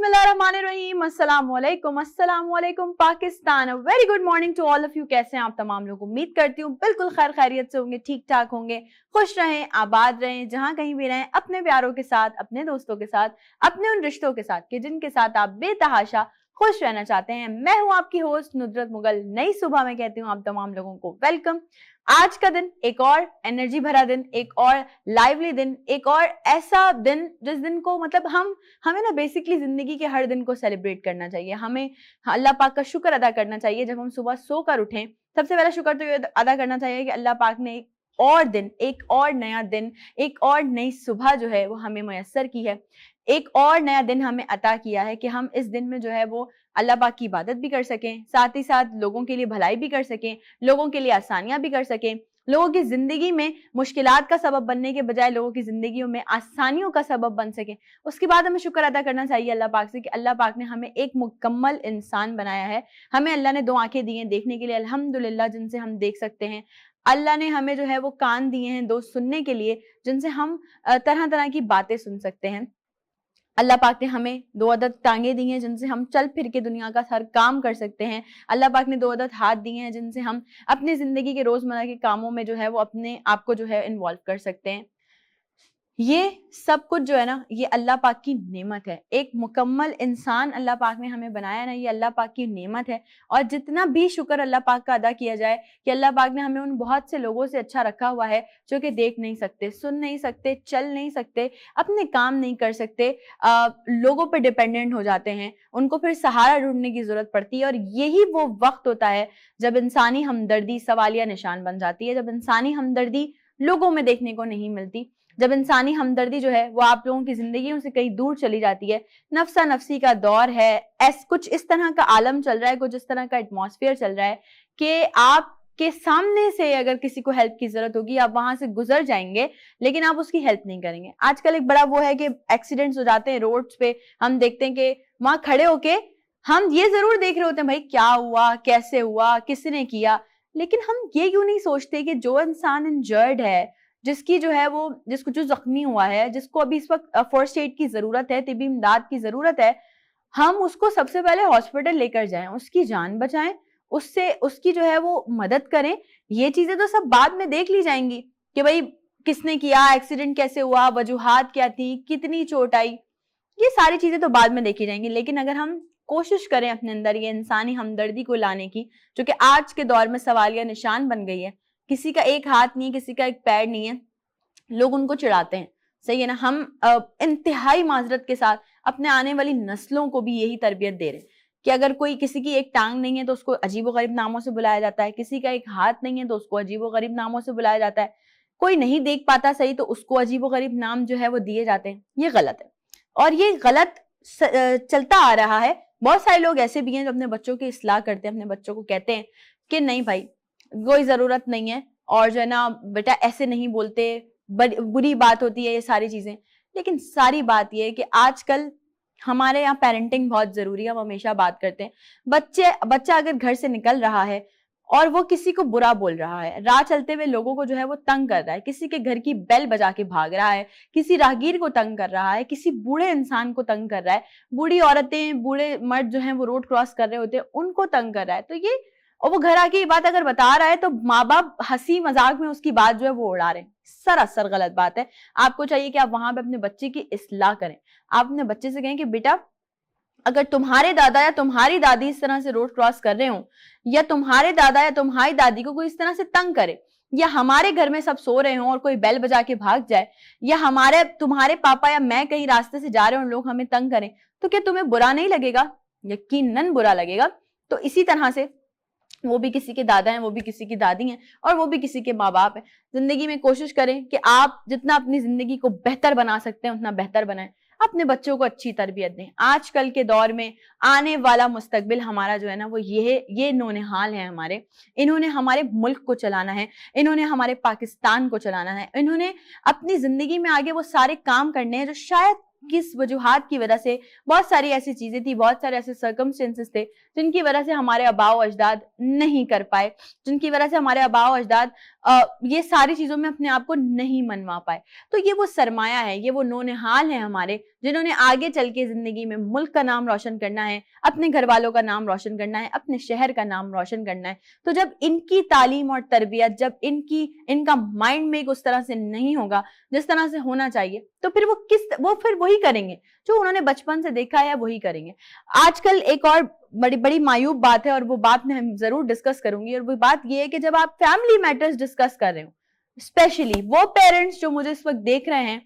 बिस्मिल्लाहिर्रहमानिर्रहीम, अस्सलाम वालेकुम Pakistan. Very good morning to all of you. कैसे हैं आप तमाम लोग? उम्मीद करती हूँ बिल्कुल खैर खैरियत से होंगे, ठीक ठाक होंगे, खुश रहें, आबाद रहें, जहां कहीं भी रहें, अपने प्यारों के साथ, अपने दोस्तों के साथ, अपने उन रिश्तों के साथ कि जिनके साथ आप बेतहाशा खुश रहना चाहते हैं। मैं हूं आपकी होस्ट नुदरत मुगल। नई सुबह में कहती हूँ आप तमाम लोगों को वेलकम। आज का दिन एक और एनर्जी भरा दिन, एक और लाइवली दिन, एक और ऐसा दिन जिस दिन को मतलब हमें ना बेसिकली जिंदगी के हर दिन को सेलिब्रेट करना चाहिए। हमें अल्लाह पाक का शुक्र अदा करना चाहिए। जब हम सुबह सोकर उठें, सबसे पहला शुक्र तो ये अदा करना चाहिए कि अल्लाह पाक ने एक और दिन, एक और नया दिन, एक और नई सुबह जो है वो हमें मुयस्सर की है। एक और नया दिन हमें अता किया है कि हम इस दिन में जो है वो अल्लाह पाक की इबादत भी कर सकें, साथ ही साथ लोगों के लिए भलाई भी कर सकें, लोगों के लिए आसानियां भी कर सकें, लोगों की जिंदगी में मुश्किलात का सबब बनने के बजाय लोगों की जिंदगियों में आसानियों का सबब बन सके। उसके बाद हमें शुक्र अदा करना चाहिए अल्लाह पाक से कि अल्लाह पाक ने हमें एक मुकम्मल इंसान बनाया है। हमें अल्लाह ने दो आंखें दी हैं देखने के लिए, अल्हम्दुलिल्लाह, जिनसे हम देख सकते हैं। अल्लाह ने हमें जो है वो कान दिए हैं दो सुनने के लिए, जिनसे हम तरह तरह की बातें सुन सकते हैं। अल्लाह पाक ने हमें दो अदद टांगे दी हैं जिनसे हम चल फिर के दुनिया का हर काम कर सकते हैं। अल्लाह पाक ने दो अदद हाथ दिए हैं जिनसे हम अपनी जिंदगी के रोजमर्रा के कामों में जो है वो अपने आप को जो है इन्वॉल्व कर सकते हैं। ये सब कुछ जो है ना, ये अल्लाह पाक की नेमत है। एक मुकम्मल इंसान अल्लाह पाक ने हमें बनाया ना, ये अल्लाह पाक की नेमत है। और जितना भी शुक्र अल्लाह पाक का अदा किया जाए कि अल्लाह पाक ने हमें उन बहुत से लोगों से अच्छा रखा हुआ है जो कि देख नहीं सकते, सुन नहीं सकते, चल नहीं सकते, अपने काम नहीं कर सकते, लोगों पर डिपेंडेंट हो जाते हैं, उनको फिर सहारा ढूंढने की जरूरत पड़ती है। और यही वो वक्त होता है जब इंसानी हमदर्दी सवालिया निशान बन जाती है, जब इंसानी हमदर्दी लोगों में देखने को नहीं मिलती, जब इंसानी हमदर्दी जो है वो आप लोगों की जिंदगियों से कहीं दूर चली जाती है। नफ्सा नफ्सी का दौर है, कुछ इस तरह का आलम चल रहा है, कुछ इस तरह का एटमॉस्फेयर चल रहा है कि आपके सामने से अगर किसी को हेल्प की जरूरत होगी आप वहां से गुजर जाएंगे, लेकिन आप उसकी हेल्प नहीं करेंगे। आजकल एक बड़ा वो है कि एक्सीडेंट्स हो जाते हैं रोड्स पे, हम देखते हैं कि वहां खड़े होके हम ये जरूर देख रहे होते हैं भाई क्या हुआ, कैसे हुआ, किसने किया, लेकिन हम ये क्यों नहीं सोचते कि जो इंसान इंजर्ड है, जिसकी जो है वो जिसको जो जख्मी हुआ है, जिसको अभी इस वक्त फर्स्ट एड की जरूरत है, तिबी इमदाद की जरूरत है, हम उसको सबसे पहले हॉस्पिटल लेकर जाएं, उसकी जान बचाएं, उससे उसकी जो है वो मदद करें। ये चीजें तो सब बाद में देख ली जाएंगी कि भाई किसने किया, एक्सीडेंट कैसे हुआ, वजूहात क्या थी, कितनी चोट आई, ये सारी चीजें तो बाद में देखी जाएंगी। लेकिन अगर हम कोशिश करें अपने अंदर ये इंसानी हमदर्दी को लाने की, जो कि आज के दौर में सवालिया निशान बन गई है, किसी का एक हाथ नहीं, किसी का एक पैर नहीं है, लोग उनको चिढ़ाते हैं, सही है ना। हम इंतहाई माजरत के साथ अपने आने वाली नस्लों को भी यही तरबियत दे रहे हैं कि अगर कोई किसी की एक टांग नहीं है तो उसको अजीबो गरीब नामों से बुलाया जाता है, किसी का एक हाथ नहीं है तो उसको अजीबो गरीब नामों से बुलाया जाता है, कोई नहीं देख पाता सही तो उसको अजीबो गरीब नाम जो है वो दिए जाते हैं। ये गलत है और ये गलत चलता आ रहा है। बहुत सारे लोग ऐसे भी हैं जो अपने बच्चों की इस्लाह करते हैं, अपने बच्चों को कहते हैं कि नहीं भाई कोई जरूरत नहीं है, और जो है ना बेटा ऐसे नहीं बोलते, बुरी बात होती है ये सारी चीजें। लेकिन सारी बात ये है कि आजकल हमारे यहाँ पेरेंटिंग बहुत जरूरी है। हम हमेशा बात करते हैं, बच्चा अगर घर से निकल रहा है और वो किसी को बुरा बोल रहा है, राह चलते हुए लोगों को जो है वो तंग कर रहा है, किसी के घर की बेल बजा के भाग रहा है, किसी राहगीर को तंग कर रहा है, किसी बूढ़े इंसान को तंग कर रहा है, बूढ़ी औरतें बूढ़े मर्द जो है वो रोड क्रॉस कर रहे होते हैं उनको तंग कर रहा है, तो ये, और वो घर आके ये बात अगर बता रहा है तो माँ बाप हंसी मजाक में उसकी बात जो है वो उड़ा रहे हैं। सरासर गलत बात है। आपको चाहिए कि आप वहां पे अपने बच्चे की इस्लाह करें। आप अपने बच्चे से कहें कि बेटा अगर तुम्हारे दादा या तुम्हारी दादी इस तरह से रोड क्रॉस कर रहे हो, या तुम्हारे दादा या तुम्हारी दादी को कोई इस तरह से तंग करे, या हमारे घर में सब सो रहे हो और कोई बेल बजा के भाग जाए, या तुम्हारे पापा या मैं कहीं रास्ते से जा रहे हो और लोग हमें तंग करें, तो क्या तुम्हें बुरा नहीं लगेगा? यकीनन बुरा लगेगा। तो इसी तरह से वो भी किसी के दादा हैं, वो भी किसी की दादी हैं, और वो भी किसी के माँ बाप हैं। जिंदगी में कोशिश करें कि आप जितना अपनी जिंदगी को बेहतर बना सकते हैं उतना बेहतर बनाएं, अपने बच्चों को अच्छी तरबियत दें। आजकल के दौर में आने वाला मुस्तकबिल हमारा जो है ना वो ये नौनिहाल है हमारे, इन्होंने हमारे मुल्क को चलाना है, इन्होंने हमारे पाकिस्तान को चलाना है, इन्होंने अपनी जिंदगी में आगे वो सारे काम करने हैं जो शायद किस वजूहात की वजह से, बहुत सारी ऐसी चीजें थी, बहुत सारे ऐसे सर्कमस्टेंसेस थे जिनकी वजह से हमारे आबाओ अजदाद नहीं कर पाए, जिनकी वजह से हमारे आबाओ अजदाद ये सारी चीजों में अपने आप को नहीं मनवा पाए। तो ये वो सरमाया है, ये वो नौनिहाल है हमारे, जिन्होंने आगे चल के जिंदगी में मुल्क का नाम रोशन करना है, अपने घर वालों का नाम रोशन करना है, अपने शहर का नाम रोशन करना है। तो जब इनकी तालीम और तरबियत, जब इनका माइंड मेक उस तरह से नहीं होगा जिस तरह से होना चाहिए, तो फिर वो फिर वही करेंगे जो उन्होंने बचपन से देखा है, वही करेंगे। आजकल एक और बड़ी बड़ी मायूब बात है, और वो बात मैं जरूर डिस्कस करूंगी, और वो बात ये है कि जब आप फैमिली मैटर्स डिस्कस कर रहे हो, स्पेशली वो पेरेंट्स जो मुझे इस वक्त देख रहे हैं,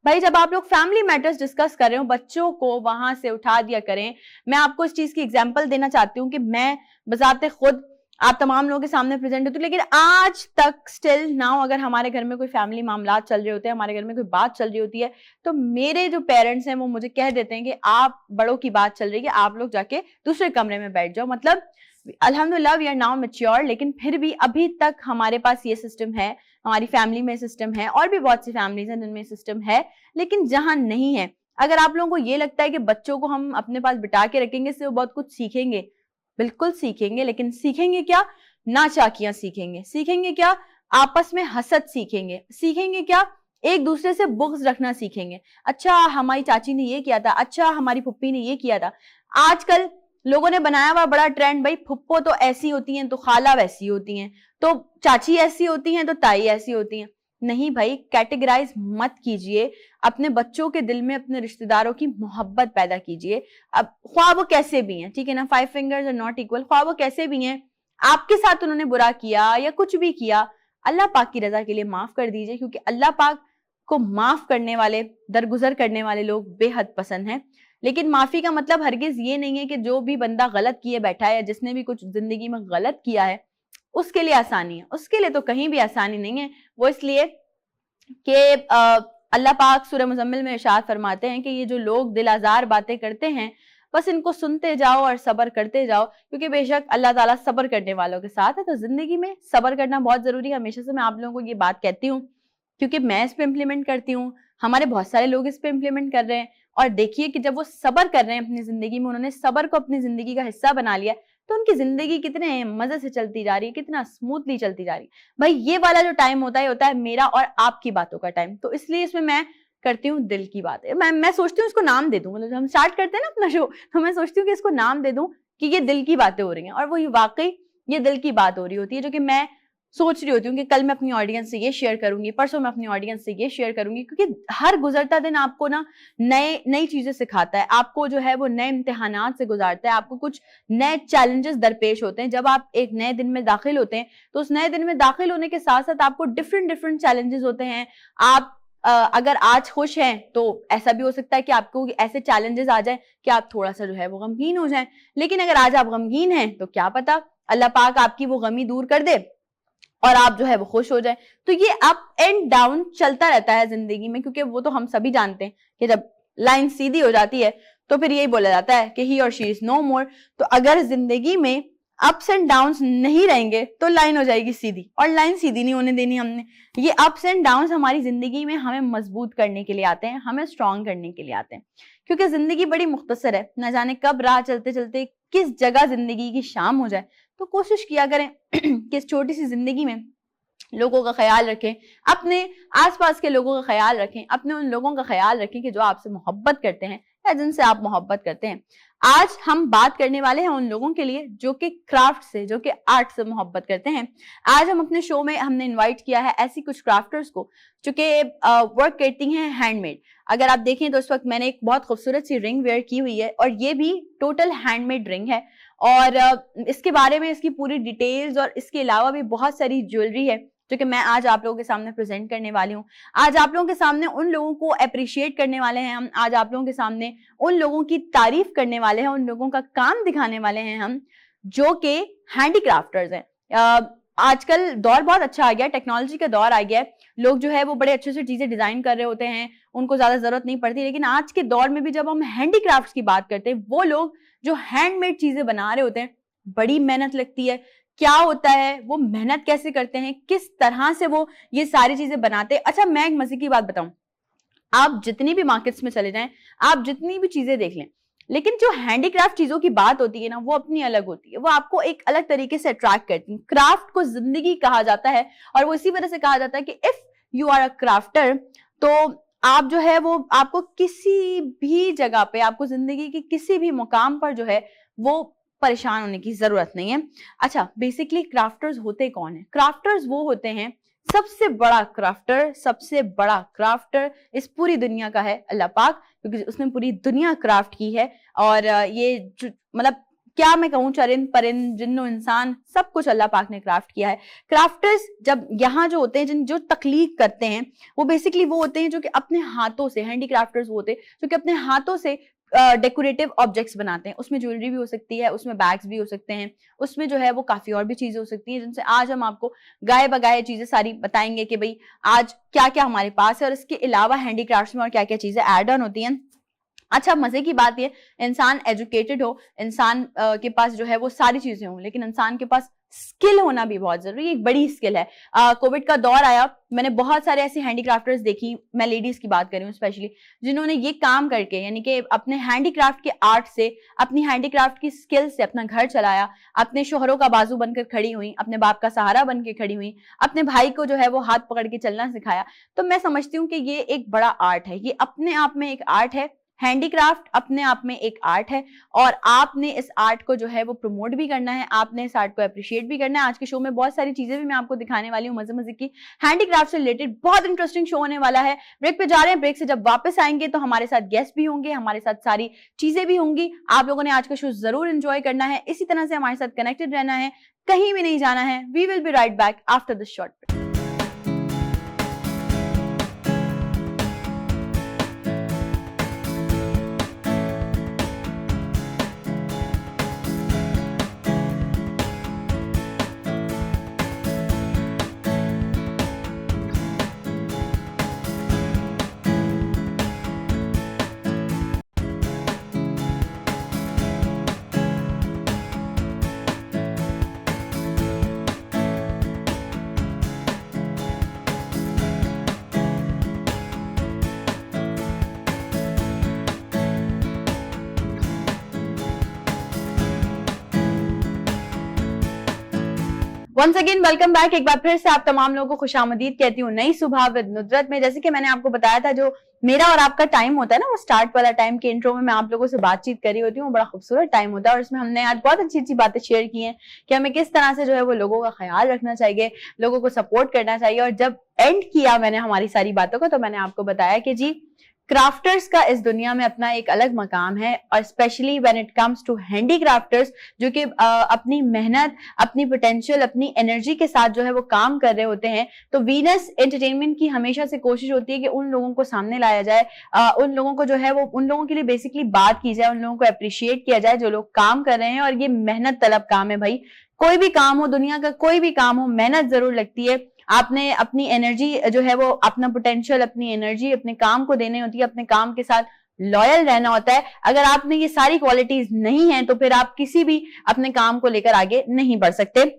भाई जब आप लोग फैमिली मैटर्स डिस्कस कर रहे हो, बच्चों को वहां से उठा दिया करें। मैं आपको इस चीज की एग्जांपल देना चाहती हूँ कि मैं बजाते खुद आप तमाम लोगों के सामने प्रेजेंट होती हूँ, लेकिन आज तक स्टिल नाउ अगर हमारे घर में कोई फैमिली मामला चल रहे होते हैं, हमारे घर में कोई बात चल रही होती है, तो मेरे जो पेरेंट्स हैं वो मुझे कह देते हैं कि आप बड़ों की बात चल रही है, आप लोग जाके दूसरे कमरे में बैठ जाओ। मतलब अल्हम्दुलिल्लाह वी आर नाउ मैच्योर, लेकिन फिर भी अभी तक हमारे पास ये सिस्टम है, हमारी फैमिली में सिस्टम है, और भी बहुत सी फैमिलीज हैं जिनमें सिस्टम है। लेकिन जहां नहीं है, अगर आप लोगों को ये लगता है कि बच्चों को हम अपने पास बिठा के रखेंगे इससे वो बहुत कुछ सीखेंगे, बिल्कुल सीखेंगे, लेकिन सीखेंगे क्या? नाचाकियां सीखेंगे। सीखेंगे क्या? आपस में हसद सीखेंगे। सीखेंगे क्या? एक दूसरे से बुग़्ज़ रखना सीखेंगे। अच्छा हमारी चाची ने ये किया था, अच्छा हमारी फुप्पी ने ये किया था। आजकल लोगों ने बनाया हुआ बड़ा ट्रेंड, भाई फुप्पो तो ऐसी होती हैं तो खाला वैसी होती हैं, तो चाची ऐसी होती हैं तो ताई ऐसी होती हैं। नहीं भाई, कैटेगराइज मत कीजिए। अपने बच्चों के दिल में अपने रिश्तेदारों की मोहब्बत पैदा कीजिए। अब ख्वाह वो कैसे भी हैं, ठीक है ना, 5 फिंगर्स आर नॉट इक्वल, ख्वाह वो कैसे भी हैं, आपके साथ उन्होंने बुरा किया या कुछ भी किया, अल्लाह पाक की रजा के लिए माफ कर दीजिए, क्योंकि अल्लाह पाक को माफ करने वाले, दरगुजर करने वाले लोग बेहद पसंद हैं। लेकिन माफी का मतलब हरगिज ये नहीं है कि जो भी बंदा गलत किए बैठा है या जिसने भी कुछ जिंदगी में गलत किया है उसके लिए आसानी है। उसके लिए तो कहीं भी आसानी नहीं है। वो इसलिए कि अल्लाह पाक सूरह मुज़म्मिल में इरशाद फरमाते हैं कि ये जो लोग दिल आज़ार बातें करते हैं, बस इनको सुनते जाओ और सब्र करते जाओ, क्योंकि बेशक अल्लाह ताला सब्र करने वालों के साथ है। तो जिंदगी में सब्र करना बहुत जरूरी है। हमेशा से मैं आप लोगों को ये बात कहती हूँ, क्योंकि मैं इस पे इम्प्लीमेंट करती हूँ, हमारे बहुत सारे लोग इस पे इम्प्लीमेंट कर रहे हैं। और देखिए कि जब वो सब्र कर रहे हैं अपनी जिंदगी में, उन्होंने सब्र को अपनी जिंदगी का हिस्सा बना लिया, तो उनकी जिंदगी कितने मजे से चलती जा रही है, कितना स्मूथली चलती जा रही है। भाई ये वाला जो टाइम होता है मेरा और आपकी बातों का टाइम। तो इसलिए इसमें मैं करती हूँ दिल की बात। मैं सोचती हूँ इसको नाम दे दूं, मतलब हम स्टार्ट करते हैं ना अपना शो, तो मैं सोचती हूँ कि इसको नाम दे दूं कि ये दिल की बातें हो रही हैं, और वो वाकई ये दिल की बात हो रही होती है, जो कि मैं सोच रही होती हूँ कि कल मैं अपनी ऑडियंस से ये शेयर करूंगी, परसों मैं अपनी ऑडियंस से ये शेयर करूंगी, क्योंकि हर गुजरता दिन आपको ना नई चीजें सिखाता है, आपको जो है वो नए इम्तिहानात से गुजारता है, आपको कुछ नए चैलेंजेस दरपेश होते हैं। जब आप एक नए दिन में दाखिल होते हैं, तो उस नए दिन में दाखिल होने के साथ साथ आपको डिफरेंट चैलेंजेस होते हैं। आप अगर आज खुश हैं तो ऐसा भी हो सकता है कि आपको ऐसे चैलेंजेस आ जाए कि आप थोड़ा सा जो है वो गमगीन हो जाएं। लेकिन अगर आज आप गमगीन हैं तो क्या पता अल्लाह पाक आपकी वो गमी दूर कर दे और आप जो है वो खुश हो जाए। तो ये अप एंड डाउन चलता रहता है जिंदगी में, क्योंकि वो तो हम सभी जानते हैं कि जब लाइन सीधी हो जाती है तो फिर यही बोला जाता है कि ही और शी इज नो मोर। तो अगर जिंदगी में अप्स एंड डाउन्स नहीं रहेंगे तो लाइन हो जाएगी सीधी, और लाइन सीधी नहीं होने देनी हमने। ये अप्स एंड डाउन्स हमारी जिंदगी में हमें मजबूत करने के लिए आते हैं, हमें स्ट्रॉन्ग करने के लिए आते हैं, क्योंकि जिंदगी बड़ी मुख्तसर है। न जाने कब राह चलते चलते किस जगह जिंदगी की शाम हो जाए। तो कोशिश किया करें कि इस छोटी सी जिंदगी में लोगों का ख्याल रखें, अपने आसपास के लोगों का ख्याल रखें, अपने उन लोगों का ख्याल रखें कि जो आपसे मोहब्बत करते हैं या जिनसे आप मोहब्बत करते हैं। आज हम बात करने वाले हैं उन लोगों के लिए जो कि क्राफ्ट से, जो कि आर्ट से मोहब्बत करते हैं। आज हम अपने शो में हमने इनवाइट किया है ऐसी कुछ क्राफ्टर्स को जो कि वर्क करती हैं हैंडमेड। अगर आप देखें तो इस वक्त मैंने एक बहुत खूबसूरत सी रिंग वेयर की हुई है, और ये भी टोटल हैंडमेड रिंग है। और इसके बारे में इसकी पूरी डिटेल्स और इसके अलावा भी बहुत सारी ज्वेलरी है जो कि मैं आज आप लोगों के सामने प्रेजेंट करने वाली हूँ। आज आप लोगों के सामने उन लोगों को अप्रिशिएट करने वाले हैं हम, आज आप लोगों के सामने उन लोगों की तारीफ करने वाले हैं, उन लोगों का काम दिखाने वाले हैं हम, जो कि हैंडीक्राफ्टर्स हैं। आजकल दौर बहुत अच्छा आ गया, टेक्नोलॉजी का दौर आ गया है। लोग जो है वो बड़े अच्छे से चीजें डिजाइन कर रहे होते हैं, उनको ज्यादा जरूरत नहीं पड़ती। लेकिन आज के दौर में भी जब हम हैंडीक्राफ्ट्स की बात करते हैं, वो लोग जो हैंडमेड चीजें बना रहे होते हैं, बड़ी मेहनत लगती है। क्या होता है, वो मेहनत कैसे करते हैं, किस तरह से वो ये सारी चीजें बनाते हैं। अच्छा मैं एक मजे की बात बताऊं, आप जितनी भी मार्केट्स में चले जाएं, आप जितनी भी चीजें देख लें, लेकिन जो हैंडीक्राफ्ट चीजों की बात होती है ना, वो अपनी अलग होती है, वो आपको एक अलग तरीके से अट्रैक्ट करती है। क्राफ्ट को जिंदगी कहा जाता है और वो इसी वजह से कहा जाता है कि if you are a crafter, तो आप जो है वो आपको किसी भी जगह पे, आपको जिंदगी के किसी भी मुकाम पर जो है वो परेशान होने की जरूरत नहीं है। अच्छा, बेसिकली क्राफ्टर्स होते कौन है? क्राफ्टर्स वो होते हैं, सबसे बड़ा क्राफ्टर इस पूरी दुनिया का है अल्लाह पाक, क्योंकि उसने पूरी दुनिया क्राफ्ट की है। और ये मतलब क्या मैं कहूँ, चरिंद परिंद जिन्नो इंसान सब कुछ अल्लाह पाक ने क्राफ्ट किया है। क्राफ्टर्स जब यहाँ जो होते हैं, जो तख्लीक करते हैं, वो बेसिकली वो होते हैं जो कि अपने हाथों से, हैंडीक्राफ्टर्स वो होते हैं जो कि अपने हाथों से डेकोरेटिव ऑब्जेक्ट्स बनाते हैं। उसमें ज्वेलरी भी हो सकती है, उसमें बैग्स भी हो सकते हैं, उसमें जो है वो काफी और भी चीजें हो सकती हैं, जिनसे आज हम आपको गाये बगाए चीजें सारी बताएंगे कि भाई आज क्या क्या हमारे पास है और इसके अलावा हैंडीक्राफ्ट्स में और क्या क्या चीजें एड ऑन होती हैं। अच्छा, मजे की बात ये, इंसान एजुकेटेड हो, इंसान के पास जो है वो सारी चीजें हों, लेकिन इंसान के पास स्किल होना भी बहुत जरूरी है, एक बड़ी स्किल है। कोविड का दौर आया, मैंने बहुत सारे ऐसे हैंडीक्राफ्टर्स देखी, मैं लेडीज की बात कर रही हूँ स्पेशली, जिन्होंने ये काम करके, यानी कि अपने हैंडीक्राफ्ट के आर्ट से, अपनी हैंडीक्राफ्ट की स्किल से अपना घर चलाया, अपने शोहरों का बाजू बनकर खड़ी हुई, अपने बाप का सहारा बनकर खड़ी हुई, अपने भाई को जो है वो हाथ पकड़ के चलना सिखाया। तो मैं समझती हूँ कि ये एक बड़ा आर्ट है, ये अपने आप में एक आर्ट है। हैंडीक्राफ्ट अपने आप में एक आर्ट है और आपने इस आर्ट को जो है वो प्रमोट भी करना है, आपने इस आर्ट को अप्रिशिएट भी करना है। आज के शो में बहुत सारी चीजें भी मैं आपको दिखाने वाली हूँ मजे मजे की, हैंडीक्राफ्ट से रिलेटेड बहुत इंटरेस्टिंग शो होने वाला है। ब्रेक पे जा रहे हैं, ब्रेक से जब वापस आएंगे तो हमारे साथ गेस्ट भी होंगे, हमारे साथ सारी चीजें भी होंगी। आप लोगों ने आज का शो जरूर एंजॉय करना है, इसी तरह से हमारे साथ कनेक्टेड रहना है, कहीं भी नहीं जाना है। We will be right back after this short break. Once again welcome back. एक बार फिर से आप तमाम लोगों को खुशामदीद कहती हूँ नई सुबह विद नुदरत में। जैसे कि मैंने आपको बताया था, जो मेरा और आपका टाइम होता है ना, वो स्टार्ट वाला टाइम के इंट्रो में मैं आप लोगों से बातचीत कर रही होती हूँ, बड़ा खूबसूरत टाइम होता है और इसमें हमने आज बहुत अच्छी अच्छी बातें शेयर की हैं कि हमें किस तरह से जो है वो लोगों का ख्याल रखना चाहिए, लोगों को सपोर्ट करना चाहिए। और जब एंड किया मैंने हमारी सारी बातों को, तो मैंने आपको बताया कि जी क्राफ्टर्स का इस दुनिया में अपना एक अलग मकाम है, और specially when it comes to handicrafters, जो कि अपनी मेहनत, अपनी पोटेंशियल, अपनी एनर्जी के साथ जो है वो काम कर रहे होते हैं। तो वीनस एंटरटेनमेंट की हमेशा से कोशिश होती है कि उन लोगों को सामने लाया जाए, उन लोगों को जो है वो, उन लोगों के लिए बेसिकली बात की जाए, उन लोगों को अप्रिशिएट किया जाए जो लोग काम कर रहे हैं। और ये मेहनत तलब काम है भाई, कोई भी काम हो, दुनिया का कोई भी काम हो, मेहनत जरूर लगती है। आपने अपनी एनर्जी जो है वो, अपना पोटेंशियल, अपनी एनर्जी अपने काम को देनी होती है, अपने काम के साथ लॉयल रहना होता है। अगर आप में ये सारी क्वालिटीज नहीं है तो फिर आप किसी भी अपने काम को लेकर आगे नहीं बढ़ सकते।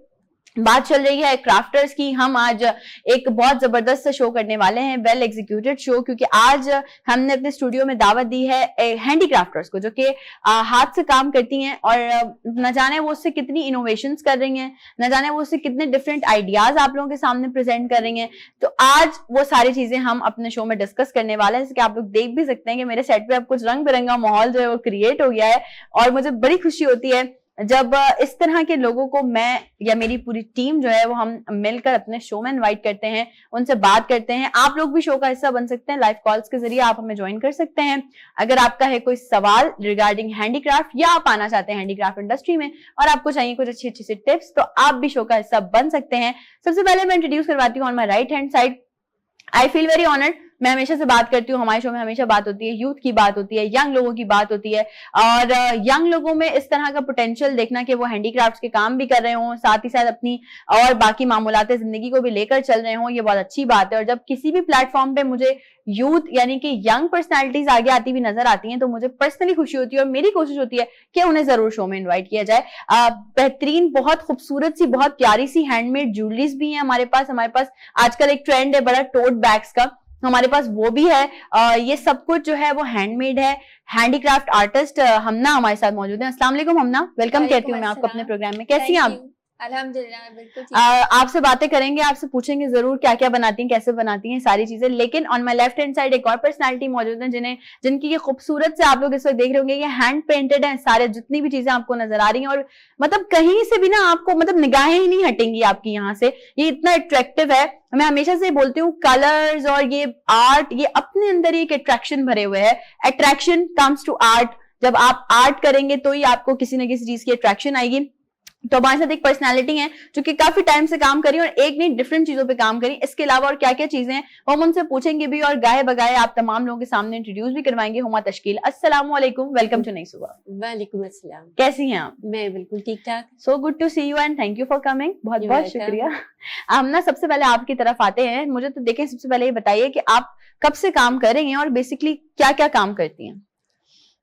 बात चल रही है क्राफ्टर्स की। हम आज एक बहुत जबरदस्त शो करने वाले हैं, वेल एग्जीक्यूटेड शो, क्योंकि आज हमने अपने स्टूडियो में दावत दी है हैंडीक्राफ्टर्स को, जो कि हाथ से काम करती हैं और न जाने वो उससे कितनी इनोवेशंस कर रही हैं, न जाने वो उससे कितने डिफरेंट आइडियाज आप लोगों के सामने प्रेजेंट कर रही हैं। तो आज वो सारी चीजें हम अपने शो में डिस्कस करने वाले हैं। जैसे कि आप लोग देख भी सकते हैं कि मेरे सेट पे अब कुछ रंग बिरंगा माहौल जो है वो क्रिएट हो गया है, और मुझे बड़ी खुशी होती है जब इस तरह के लोगों को मैं या मेरी पूरी टीम जो है वो हम मिलकर अपने शो में इनवाइट करते हैं, उनसे बात करते हैं। आप लोग भी शो का हिस्सा बन सकते हैं, लाइव कॉल्स के जरिए आप हमें ज्वाइन कर सकते हैं। अगर आपका है कोई सवाल रिगार्डिंग हैंडीक्राफ्ट, या आप आना चाहते हैं हैंडीक्राफ्ट इंडस्ट्री में और आपको चाहिए कुछ अच्छी अच्छी सी टिप्स, तो आप भी शो का हिस्सा बन सकते हैं। सबसे पहले मैं इंट्रोड्यूस करवाती हूँ on my right hand side. I feel very honoured, मैं हमेशा से बात करती हूँ, हमारे शो में हमेशा बात होती है, यूथ की बात होती है, यंग लोगों की बात होती है, और यंग लोगों में इस तरह का पोटेंशियल देखना कि वो हैंडीक्राफ्ट्स के काम भी कर रहे हों, साथ ही साथ अपनी और बाकी मामूलात जिंदगी को भी लेकर चल रहे हों, ये बहुत अच्छी बात है। और जब किसी भी प्लेटफॉर्म पे मुझे यूथ यानी कि यंग पर्सनैलिटीज आगे आती हुई नजर आती हैं, तो मुझे पर्सनली खुशी होती है और मेरी कोशिश होती है कि उन्हें जरूर शो में इन्वाइट किया जाए। बेहतरीन, बहुत खूबसूरत सी, बहुत प्यारी सी हैंडमेड ज्वेलरीज भी हैं हमारे पास। आजकल एक ट्रेंड है बड़ा टोट बैग्स का, हमारे पास वो भी है। ये सब कुछ जो है वो हैंडमेड है। हैंडीक्राफ्ट आर्टिस्ट हमना हमारे साथ मौजूद है। अस्सलाम वालेकुम हमना, वेलकम कहती हूँ मैं आपको अपने प्रोग्राम में। कैसी हैं आप? अल्हम्दुलिल्लाह बिल्कुल ठीक। आपसे बातें करेंगे, आपसे पूछेंगे जरूर क्या क्या बनाती हैं, कैसे बनाती हैं सारी चीजें। लेकिन on my left hand side एक और पर्सनालिटी मौजूद है जिनकी ये खूबसूरत से आप लोग इस वक्त देख रहे होंगे, ये हैंड पेंटेड है सारे, जितनी भी चीजें आपको नजर आ रही हैं। और मतलब कहीं से भी ना आपको मतलब निगाहें ही नहीं हटेंगी आपकी यहाँ से, ये इतना अट्रैक्टिव है। मैं हमेशा से बोलती हूँ कलर्स और ये आर्ट, ये अपने अंदर एक अट्रैक्शन भरे हुए है। Attraction comes to art. जब आप आर्ट करेंगे तो ही आपको किसी न किसी चीज की अट्रैक्शन आएगी। तो हमारे साथ एक पर्सनालिटी है जो कि काफी टाइम से काम करी और एक नहीं डिफरेंट चीजों पे काम करी। इसके अलावा और क्या क्या चीजें हैं वो हम उनसे पूछेंगे भी, और गाये बगाए आप तमाम लोगों के सामने इंट्रोड्यूस भी करवाएंगे। हुमा तशकील, अस्सलाम वालेकुम, वेलकम टू नई सुबह। वालेकुम अस्सलाम। कैसी हैं आप? मैं बिल्कुल ठीक ठाक। So good to see you and thank you for coming. बहुत बहुत शुक्रिया। हम ना सबसे पहले आपकी तरफ आते हैं। मुझे तो देखें, सबसे पहले ये बताइए कि आप कब से काम कर रही हैं और बेसिकली क्या क्या काम करती हैं?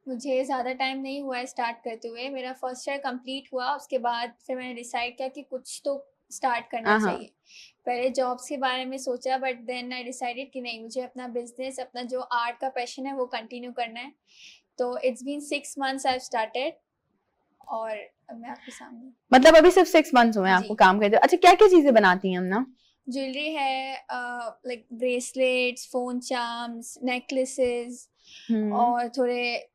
मुझे ज़्यादा टाइम नहीं हुआ है स्टार्ट करते हुए। मेरा फर्स्ट ईयर कंप्लीट हुआ, उसके बाद फिर मैंने डिसाइड किया कि कुछ तो स्टार्ट करना चाहिए। पहले जॉब्स के बारे में सोचा, बट देन आई डिसाइडेड कि नहीं, मुझे अपना बिजनेस, अपना जो आर्ट का पैशन है वो कंटिन्यू करना है। तो it's been 6 months I started और मैं आपके सामने। मतलब अभी सिर्फ 6 मंथ्स हुए हैं आपको काम करते? अच्छा, क्या क्या चीजें बनाती हैं हम ना? ज्वेलरी है, like bracelets, phone charms, necklaces और थोड़े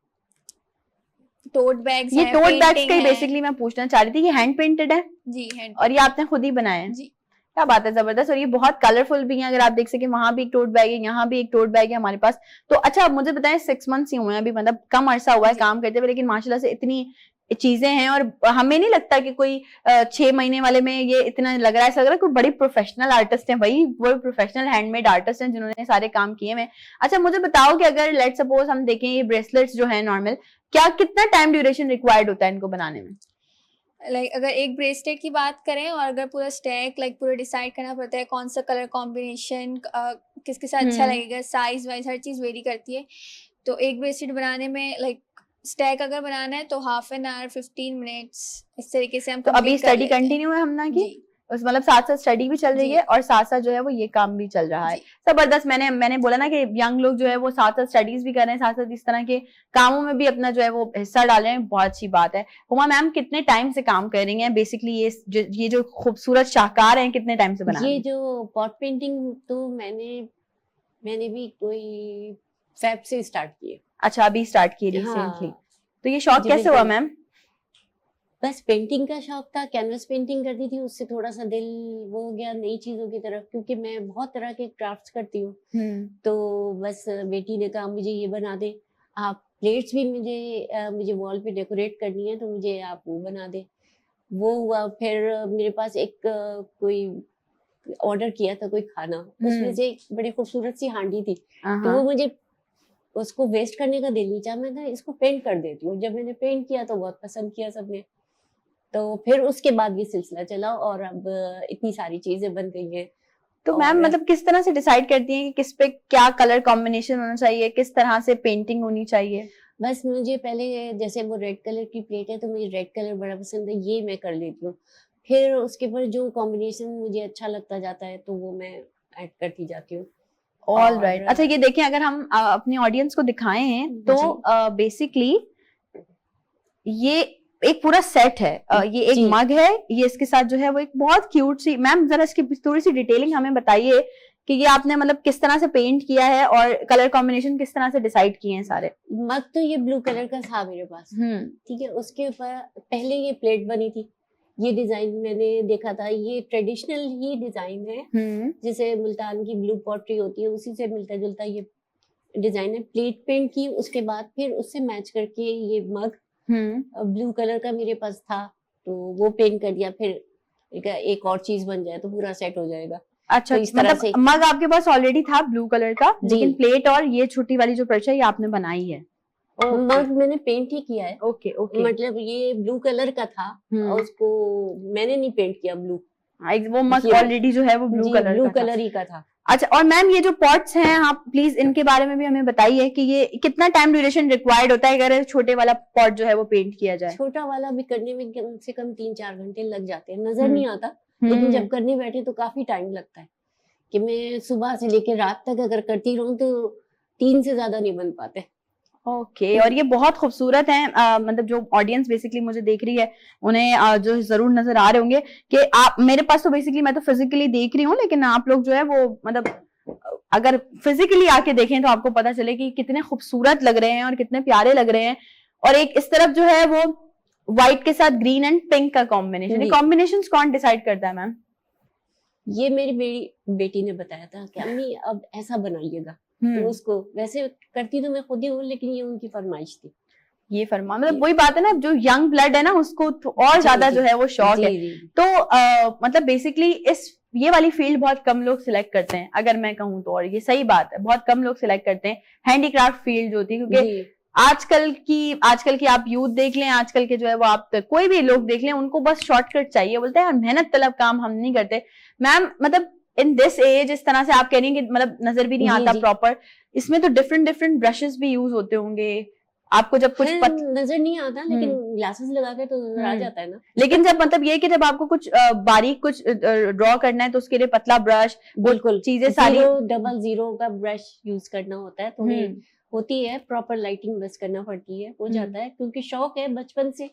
टोट बैग्स। ये टोट बैग्स का ही बेसिकली मैं पूछना चाह रही थी। ये हैंड पेंटेड है? जी हैंड। और ये आपने खुद ही बनाया है? जी। क्या बात है, जबरदस्त। और ये बहुत कलरफुल भी है, अगर आप देख सके वहां भी एक टोट बैग है, यहाँ भी एक टोट बैग है हमारे पास। तो अच्छा, आप मुझे बताएं, 6 मंथ्स ही हुए हैं अभी, मतलब कम अरसा हुआ है काम करते हुए, लेकिन माशाल्लाह से इतनी चीजें हैं। और हमें नहीं लगता कि कोई 6 महीने वाले में ये इतना लग रहा है, ऐसा लग रहा है कोई बड़ी प्रोफेशनल आर्टिस्ट है भाई, वो प्रोफेशनल हैंडमेड आर्टिस्ट हैं जिन्होंने सारे काम किए हुए। अच्छा, मुझे बताओ कि अगर लेट सपोज हम देखें ये ब्रेसलेट्स जो है नॉर्मल, क्या कितना टाइम ड्यूरेशन रिक्वायर्ड होता है इनको बनाने में? लाइक अगर एक ब्रेसलेट की बात करें और अगर पूरा स्टैक लाइक पूरा डिसाइड करना पड़ता है कौन सा कलर कॉम्बिनेशन किसके साथ अच्छा लगेगा, साइज वाइज हर चीज़ वेरी करती है। तो एक ब्रेसलेट बनाने में लाइक स्टैक अगर बनाना है तो हाफ एन आवर 15 मिनट्स इस तरीके से हम। तो अभी स्टडी कंटिन्यू है हमना की? उस मतलब साथ साथ स्टडी भी चल रही है और साथ साथ जो है वो ये काम भी चल रहा है। जबरदस्त। मैंने बोला ना कि यंग लोग जो है वो साथ साथ स्टडीज भी कर रहे हैं, साथ साथ इस तरह के कामों में भी अपना जो है वो हिस्सा डाल रहे हैं। बहुत अच्छी बात है। हुमा मैम, कितने टाइम से काम कर रही हैं बेसिकली ये जो खूबसूरत शाहकार हैं, कितने टाइम से बना रही हैं? ये जो पॉट पेंटिंग तो मैंने भी कोई फेब से स्टार्ट किए। अच्छा, अभी स्टार्ट किए रिसेंटली। तो ये शौक कैसे हुआ मैम? बस पेंटिंग का शौक था, कैनवस पेंटिंग करती थी, उससे थोड़ा सा दिल वो हो गया नई चीजों की तरफ, क्योंकि मैं बहुत तरह के क्राफ्ट्स करती हूँ। तो बस बेटी ने कहा मुझे ये बना दे आप, प्लेट्स भी मुझे वॉल पे डेकोरेट करनी है तो मुझे आप वो बना दे। वो हुआ। फिर मेरे पास एक कोई ऑर्डर किया था कोई खाना, उसमें से एक बड़ी खूबसूरत सी हांडी थी, तो वो मुझे उसको वेस्ट करने का दिल नहीं चाहा। मैं इसको पेंट कर देती हूँ। जब मैंने पेंट किया तो बहुत पसंद किया सबने। तो फिर उसके बाद ये सिलसिला चला और अब इतनी सारी चीजें बन गई हैं। तो मैम मतलब किस तरह से डिसाइड करती हैं कि किस पे क्या कलर कॉम्बिनेशन होना चाहिए, किस तरह से पेंटिंग होनी चाहिए? बस मुझे पहले जैसे वो रेड कलर की प्लेट है तो मुझे रेड कलर बड़ा पसंद है, ये मैं कर लेती हूँ। फिर उसके ऊपर जो कॉम्बिनेशन मुझे अच्छा लगता जाता है तो वो मैं ऐड करती जाती हूँ। All right. अच्छा, ये देखें, अगर हम अपनी ऑडियंस को दिखाए हैं तो बेसिकली ये एक पूरा सेट है। ये एक मग है, ये इसके साथ जो है वो एक बहुत क्यूट सी, मैम जरा इसकी थोड़ी सी डिटेलिंग हमें बताइए कि ये आपने मतलब किस तरह से पेंट किया है और कलर कॉम्बिनेशन किस तरह से डिसाइड किए हैं सारे? मग तो ये ब्लू कलर का था मेरे पास, ठीक है। उसके ऊपर पहले ये प्लेट बनी थी, ये डिजाइन मैंने देखा था, ये ट्रेडिशनल ही डिजाइन है, जैसे मुल्तान की ब्लू पॉटरी होती है उसी से मिलता जुलता ये डिजाइन है। प्लेट पेंट की, उसके बाद फिर उससे मैच करके ये मग ब्लू कलर का मेरे पास था तो वो पेंट कर दिया। फिर एक और चीज बन जाए तो पूरा सेट हो जाएगा। अच्छा, तो इस तरह से मग आपके पास ऑलरेडी था ब्लू कलर का, लेकिन प्लेट और ये छोटी वाली जो पर्चा ये आपने बनाई है? मग मैंने पेंट ही किया है। Okay okay. मतलब ये ब्लू कलर का था और उसको मैंने नहीं पेंट किया ब्लू, वो मग ऑलरेडी जो है वो ब्लू कलर ही का था। अच्छा, और मैम ये जो पॉट्स हैं आप प्लीज इनके बारे में भी हमें बताइए कि ये कितना टाइम ड्यूरेशन रिक्वायर्ड होता है अगर छोटे वाला पॉट जो है वो पेंट किया जाए? छोटा वाला भी करने में कम से कम 3-4 घंटे लग जाते हैं, नजर नहीं आता, लेकिन जब करने बैठे तो काफी टाइम लगता है। कि मैं सुबह से लेकर रात तक अगर करती रहूं तो 3 से ज्यादा नहीं बन पाते। ओके और ये बहुत खूबसूरत है, मतलब जो ऑडियंस बेसिकली मुझे देख रही है उन्हें जो जरूर नजर आ रहे होंगे कि आप, मेरे पास तो बेसिकली मैं तो फिजिकली देख रही हूँ, लेकिन आप लोग जो है वो मतलब अगर फिजिकली आके देखें तो आपको पता चले कि कितने खूबसूरत लग रहे हैं और कितने प्यारे लग रहे हैं। और एक इस तरफ जो है वो व्हाइट के साथ ग्रीन एंड पिंक का कॉम्बिनेशन, ये कॉम्बिनेशन कौन डिसाइड करता है मैम? ये मेरी बेटी ने बताया था कि अम्मी अब ऐसा बनाइएगा, तो उसको वैसे करती तो मैं खुद ही हूँ, लेकिन ये उनकी फरमाइश थी। ये फरमा मतलब वही बात है ना, जो यंग ब्लड है ना उसको और ज्यादा जो है वो शौक है। तो मतलब बेसिकली ये वाली फील्ड बहुत कम लोग सिलेक्ट करते हैं अगर मैं कहूँ तो, और ये सही बात है, बहुत कम लोग सिलेक्ट करते हैं हैंडीक्राफ्ट फील्ड जो होती है, क्योंकि आजकल की आप यूथ देख लें, आजकल के जो है वो आप कोई भी लोग देख लें, उनको बस शॉर्टकट चाहिए, बोलते हैं यार मेहनत तलब काम हम नहीं करते। मैम मतलब इन दिस एज इस तरह से आप कह रही हैं कि मतलब नजर भी नहीं आता प्रॉपर, इसमें तो डिफरेंट ब्रशेस भी यूज होते होंगे, आपको जब कुछ नजर नहीं आता, लेकिन ग्लासेस लगा के तो नजर आ जाता है ना। लेकिन जब मतलब ये कि जब आपको कुछ बारीक कुछ ड्रॉ करना है तो उसके लिए पतला ब्रश, बिल्कुल चीजें सारी 000 का ब्रश यूज करना होता है, थोड़ी होती है प्रॉपर लाइटिंग बस करना पड़ती है, हो जाता है क्योंकि शौक है बचपन से।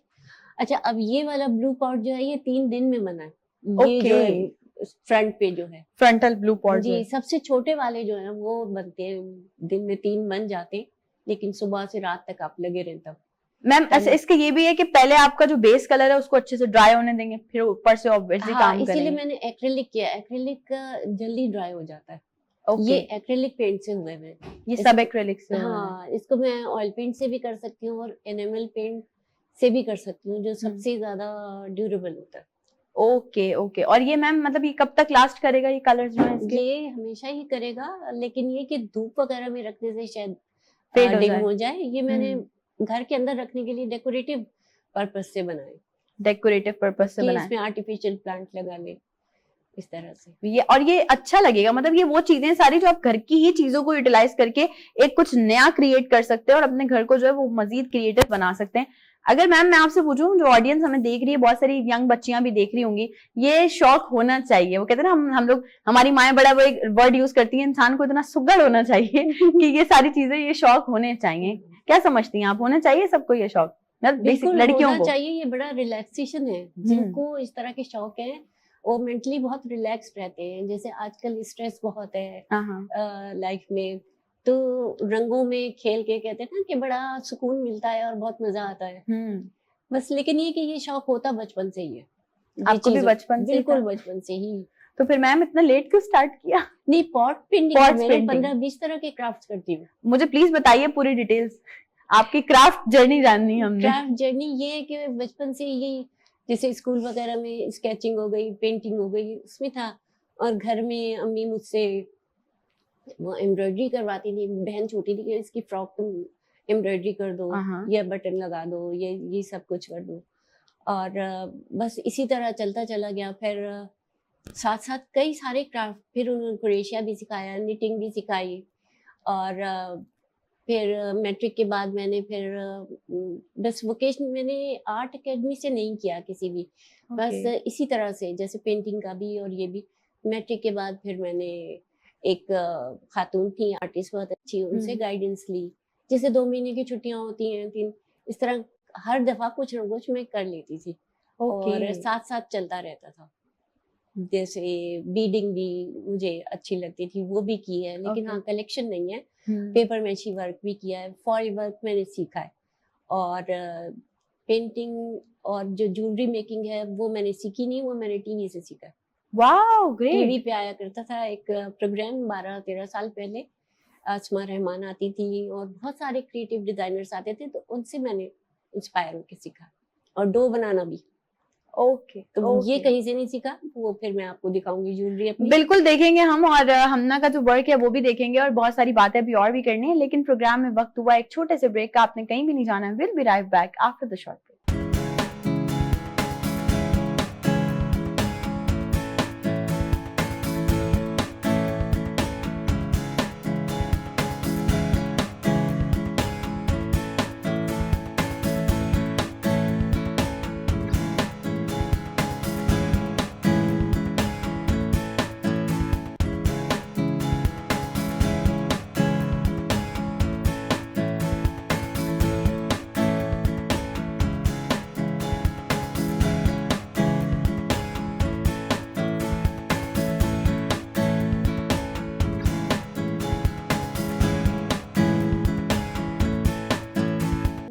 अच्छा, अब ये वाला ब्लू पॉट जो है ये 3 दिन में बना है। ये जो है फ्रंट पे जो है फ्रंटल ब्लू पॉट जी, सबसे छोटे वाले जो है वो बनते हैं दिन में 3 बन जाते हैं, लेकिन सुबह से रात तक आप लगे रहते तब। मैम ऐसे इसका ये भी है कि पहले आपका जो बेस कलर है उसको अच्छे से ड्राई होने देंगे, फिर ऊपर से ऑब्वियसली काम करेंगे। इसीलिए मैंने एक्रिलिक किया, एक्रिलिक जल्दी ड्राई हो जाता है। ये एक्रिलिक पेंट से हुए हैं, ये सब एक्रिलिक से। हाँ, इसको मैं ऑयल पेंट से भी कर सकती हूँ और एनामल पेंट से भी कर सकती हूँ, जो सबसे ज्यादा ड्यूरेबल होता है। ओके और ये मैम मतलब ये कब तक लास्ट करेगा ये कलर्स जो है इसके? ये हमेशा ही करेगा, लेकिन ये कि धूप वगैरह में रखने से शायद फेड हो जाए। ये मैंने घर के अंदर रखने के लिए डेकोरेटिव पर्पस से बनाए, डेकोरेटिव पर्पस से बनाए, इसमें आर्टिफिशियल प्लांट लगा ले इस तरह से। ये और ये अच्छा लगेगा, मतलब ये वो चीजें सारी जो आप घर की ही चीजों को यूटिलाइज करके एक कुछ नया क्रिएट कर सकते हैं और अपने घर को जो है वो मजीद क्रिएटिव बना सकते हैं। अगर मैम मैं आपसे पूछूं, जो ऑडियंस हमें देख रही है, बहुत सारी यंग बच्चियां भी देख रही होंगी, ये शौक होना चाहिए। वो कहते हैं ना हम लोग, हमारी माएं बड़ा वो एक वर्ड यूज करती है, इंसान को इतना सुगड़ होना चाहिए कि ये सारी चीजें, ये शौक होने चाहिए। क्या समझती हैं आप, होना चाहिए सबको ये शौक? बेसिक लड़कियों को चाहिए, ये बड़ा रिलैक्सेशन है। जिनको इस तरह के शौक है वो मेंटली बहुत रिलैक्स रहते हैं। जैसे आजकल स्ट्रेस बहुत है लाइफ में, तो रंगों में खेल के कहते हैं ना कि बड़ा सुकून मिलता है और बहुत मजा आता है। बस लेकिन ये कि ये शौक होता बचपन से ही है। आपको भी बचपन से? बिल्कुल बचपन से ही। तो फिर मैम इतना लेट क्यों स्टार्ट किया? नहीं, पॉट पेंटिंग 15-20 तरह के क्राफ्ट्स करती हूँ। मुझे प्लीज बताइए पूरी डिटेल्स, आपकी क्राफ्ट जर्नी जाननी है हमने। क्राफ्ट जर्नी ये है कि बचपन से ये, जैसे स्कूल वगैरह में स्केचिंग हो गई, पेंटिंग हो गई, उसमें था। और घर में अम्मी मुझसे वो एम्ब्रॉयडरी करवाती थी। बहन छोटी थी कि इसकी फ्रॉक तुम एम्ब्रॉयडरी कर दो, या बटन लगा दो, ये सब कुछ कर दो। और बस इसी तरह चलता चला गया। फिर साथ साथ कई सारे क्राफ्ट, फिर उन्होंने क्रोशिया भी सिखाया, निटिंग भी सिखाई। और फिर मैट्रिक के बाद मैंने फिर बस वोकेशन मैंने आर्ट एकेडमी से नहीं किया किसी भी, बस इसी तरह से, जैसे पेंटिंग का भी और ये भी। मैट्रिक के बाद फिर मैंने एक खातून थी आर्टिस्ट बहुत अच्छी, उनसे गाइडेंस ली। जैसे 2 महीने की छुट्टियां होती हैं 3, इस तरह हर दफा कुछ न कुछ मैं कर लेती थी। और साथ साथ चलता रहता था। जैसे बीडिंग भी मुझे अच्छी लगती थी, वो भी की है, लेकिन हाँ कलेक्शन नहीं है। पेपर मैची वर्क भी किया है, फॉयल वर्क मैंने सीखा है। और पेंटिंग और जो ज्वेलरी मेकिंग है वो मैंने सीखी नहीं, वो मैंने टीवी से सीखा है। Wow great. टीवी पे आया करता था एक प्रोग्राम 12-13 साल पहले, आसमा रहमान आती थी और बहुत सारे क्रिएटिव डिजाइनर्स आते थे, तो उनसे मैंने इंस्पायर होकर सीखा। और डो बनाना भी। तो ये कहीं से नहीं सीखा, वो फिर मैं आपको दिखाऊंगी ज्वेलरी अपनी। बिल्कुल देखेंगे हम, और हमना का जो वर्क है वो भी देखेंगे, और बहुत सारी बातें भी और भी करनी है। लेकिन प्रोग्राम में वक्त हुआ एक छोटे से ब्रेक का, आपने कहीं भी नहीं जाना है। Will be right back after the short break.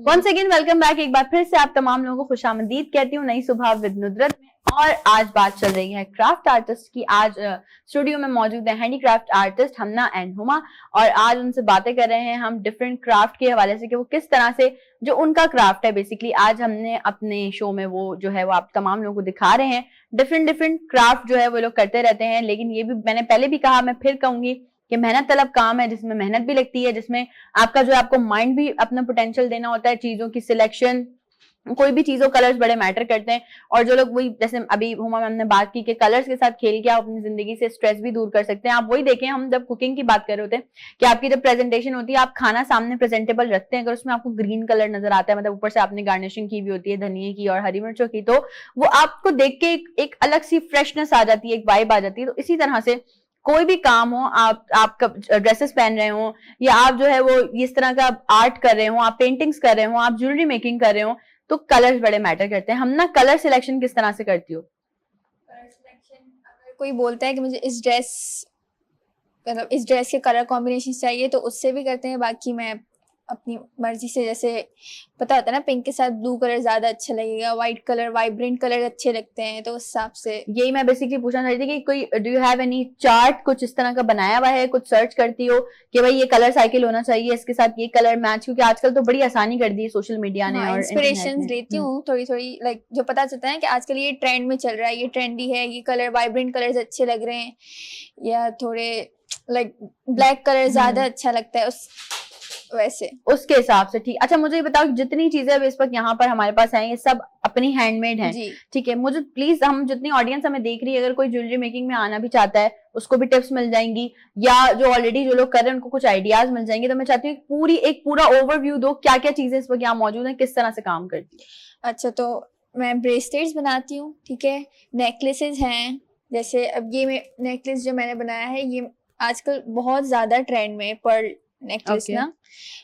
Once again welcome back. एक बार फिर से आप तमाम लोगों को खुशामदीद कहती हूँ नई सुबह विद नुदरत में। और आज बात चल रही है क्राफ्ट आर्टिस्ट की। आज स्टूडियो में मौजूद है handicraft artist Hamna and Huma, और आज उनसे बातें कर रहे हैं हम डिफरेंट क्राफ्ट के हवाले से कि वो किस तरह से जो उनका क्राफ्ट है बेसिकली आज हमने अपने शो में वो जो है वो आप तमाम लोगों को दिखा रहे हैं। डिफरेंट क्राफ्ट जो है वो लोग करते रहते हैं, लेकिन ये भी मैंने पहले भी कहा, मैं फिर कहूंगी कि मेहनत तलब काम है, जिसमें मेहनत भी लगती है, जिसमें आपका जो आपको माइंड भी अपना पोटेंशियल देना होता है, चीजों की सिलेक्शन, कोई भी चीजों कलर्स बड़े मैटर करते हैं। और जो लोग वही जैसे अभी हुमा मैम ने बात की कि कलर्स के साथ खेल के आप अपनी जिंदगी से स्ट्रेस भी दूर कर सकते हैं। आप वही देखें, हम जब कुकिंग की बात कर रहे होते हैं कि आपकी जब प्रेजेंटेशन होती है, आप खाना सामने प्रेजेंटेबल रखते हैं, अगर उसमें आपको ग्रीन कलर नजर आता है, मतलब ऊपर से आपने गार्निशिंग की हुई होती है धनिये की और हरी मिर्चों की, तो वो आपको देख के एक अलग सी फ्रेशनेस आ जाती है, एक वाइब आ जाती है। तो इसी तरह से कोई भी काम हो, आप ड्रेसेस पहन रहे हो, या आप जो है वो इस तरह का आर्ट कर रहे हो, आप पेंटिंग्स कर रहे हो, आप ज्वेलरी मेकिंग कर रहे हो, तो कलर्स बड़े मैटर करते हैं। हम ना कलर सिलेक्शन किस तरह से करती हो? कलर सिलेक्शन, अगर कोई बोलता है कि मुझे इस ड्रेस के कलर कॉम्बिनेशन चाहिए तो उससे भी करते हैं। बाकी मैं अपनी मर्जी से, जैसे पता होता है ना पिंक के साथ ब्लू कलर ज्यादा अच्छा लगेगा, व्हाइट कलर, वाइब्रेंट कलर अच्छे लगते हैं, तो उस हिसाब से। यही मैं बेसिकली पूछना चाहती थी कि कोई do you have any chart, कुछ इस तरह का बनाया हुआ है, कुछ सर्च करती हो कि भाई ये कलर साइकिल होना चाहिए, इसके साथ ये कलर मैच, क्योंकि आजकल तो बड़ी आसानी कर दी है सोशल मीडिया ने और इंस्पिरेशंस लेती हूँ थोड़ी लाइक जो पता चलता है कि आजकल ये ट्रेंड में चल रहा है, ये ट्रेंडी है, ये कलर वाइब्रेंट कलर्स अच्छे लग रहे हैं, या थोड़े लाइक ब्लैक कलर ज्यादा अच्छा लगता है उस वैसे उसके हिसाब से। ठीक, अच्छा मुझे ये बताओ जितनी चीजें अभी इस वक्त यहाँ पर हमारे पास हैं ये सब अपनी हैंडमेड हैं, ठीक है? मुझे प्लीज, हम जितनी ऑडियंस हमें देख रही है, अगर कोई ज्वेलरी मेकिंग में आना भी चाहता है उसको भी टिप्स मिल जाएंगी, या जो ऑलरेडी जो लोग कर रहे हैं उनको कुछ आइडियाज मिल जाएंगे। तो मैं चाहती हूँ एक पूरा ओवरव्यू दो, क्या क्या चीजें इस वक्त यहाँ मौजूद है, किस तरह से काम करती है। अच्छा, तो मैं ब्रेसलेट्स बनाती हूँ, ठीक है, नेकलेसेस हैं, जैसे अब ये नेकलेस जो मैंने बनाया है ये आजकल बहुत ज्यादा ट्रेंड में, पर्ल नेकलेस ना,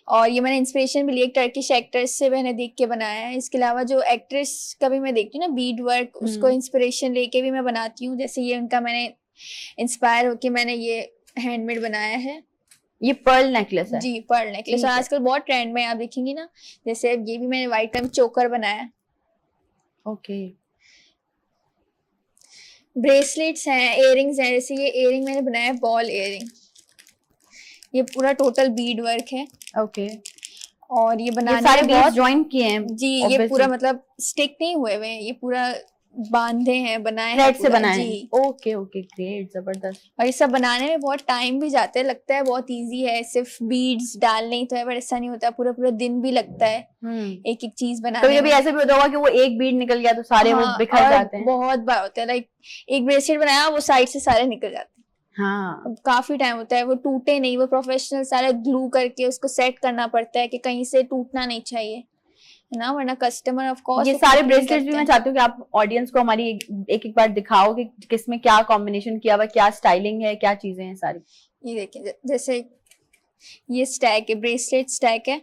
और ये मैंने इंस्पिरेशन भी ली एक टर्किश एक्ट्रेस से, मैंने देख के बनाया है। इसके अलावा जो एक्ट्रेस का भी मैं देखती हूँ ना बीड वर्क, उसको इंस्पिरेशन लेके भी मैं बनाती हूँ। जैसे ये उनका मैंने इंस्पायर होके मैंने ये हैंडमेड बनाया है। ये पर्ल नेकलेस है? जी, पर्ल नेकलेस, और आजकल बहुत ट्रेंड में आप देखेंगी ना। जैसे ये भी मैंने व्हाइट कलर चोकर बनाया। ओके, ब्रेसलेट्स हैं, इयररिंग्स हैं, जैसे ये इयररिंग मैंने बनाया है बॉल इयररिंग, ये पूरा टोटल बीड वर्क है। ओके, और ये बनाने ये सारे बहुत जॉइन किए हैं जी, ये पूरा मतलब स्टिक नहीं हुए हुए, ये पूरा बांधे हैं, बनाए थ्रेड से बनाए जी। ओके ओके, ग्रेट, जबरदस्त। और ये सब बनाने में बहुत टाइम भी जाता है, लगता है बहुत इजी है, सिर्फ बीड्स डालने ही तो है, पर ऐसा नहीं होता, पूरा पूरा दिन भी लगता है एक एक चीज बनाने तो ये भी ऐसे भी होता होगा कि वो एक बीड निकल गया तो सारे वो बिखर जाते हैं। बहुत बार होता है, लाइक एक ब्रेसलेट बनाया वो साइड से सारे निकल जाते हैं। हाँ, काफी टाइम होता है, वो टूटे नहीं, वो प्रोफेशनल सारे ग्लू करके उसको सेट करना पड़ता है कि कहीं से टूटना नहीं चाहिए, है ना, वरना कस्टमर ऑफ कोर्स। ये सारे ब्रेसलेट्स भी मैं चाहती हूँ कि आप ऑडियंस को हमारी एक बार दिखाओ कि किसमें क्या कॉम्बिनेशन किया हुआ, क्या स्टाइलिंग है, क्या चीजें हैं सारी। ये देखिए, जैसे ये स्टैक है, ब्रेसलेट स्टैक है,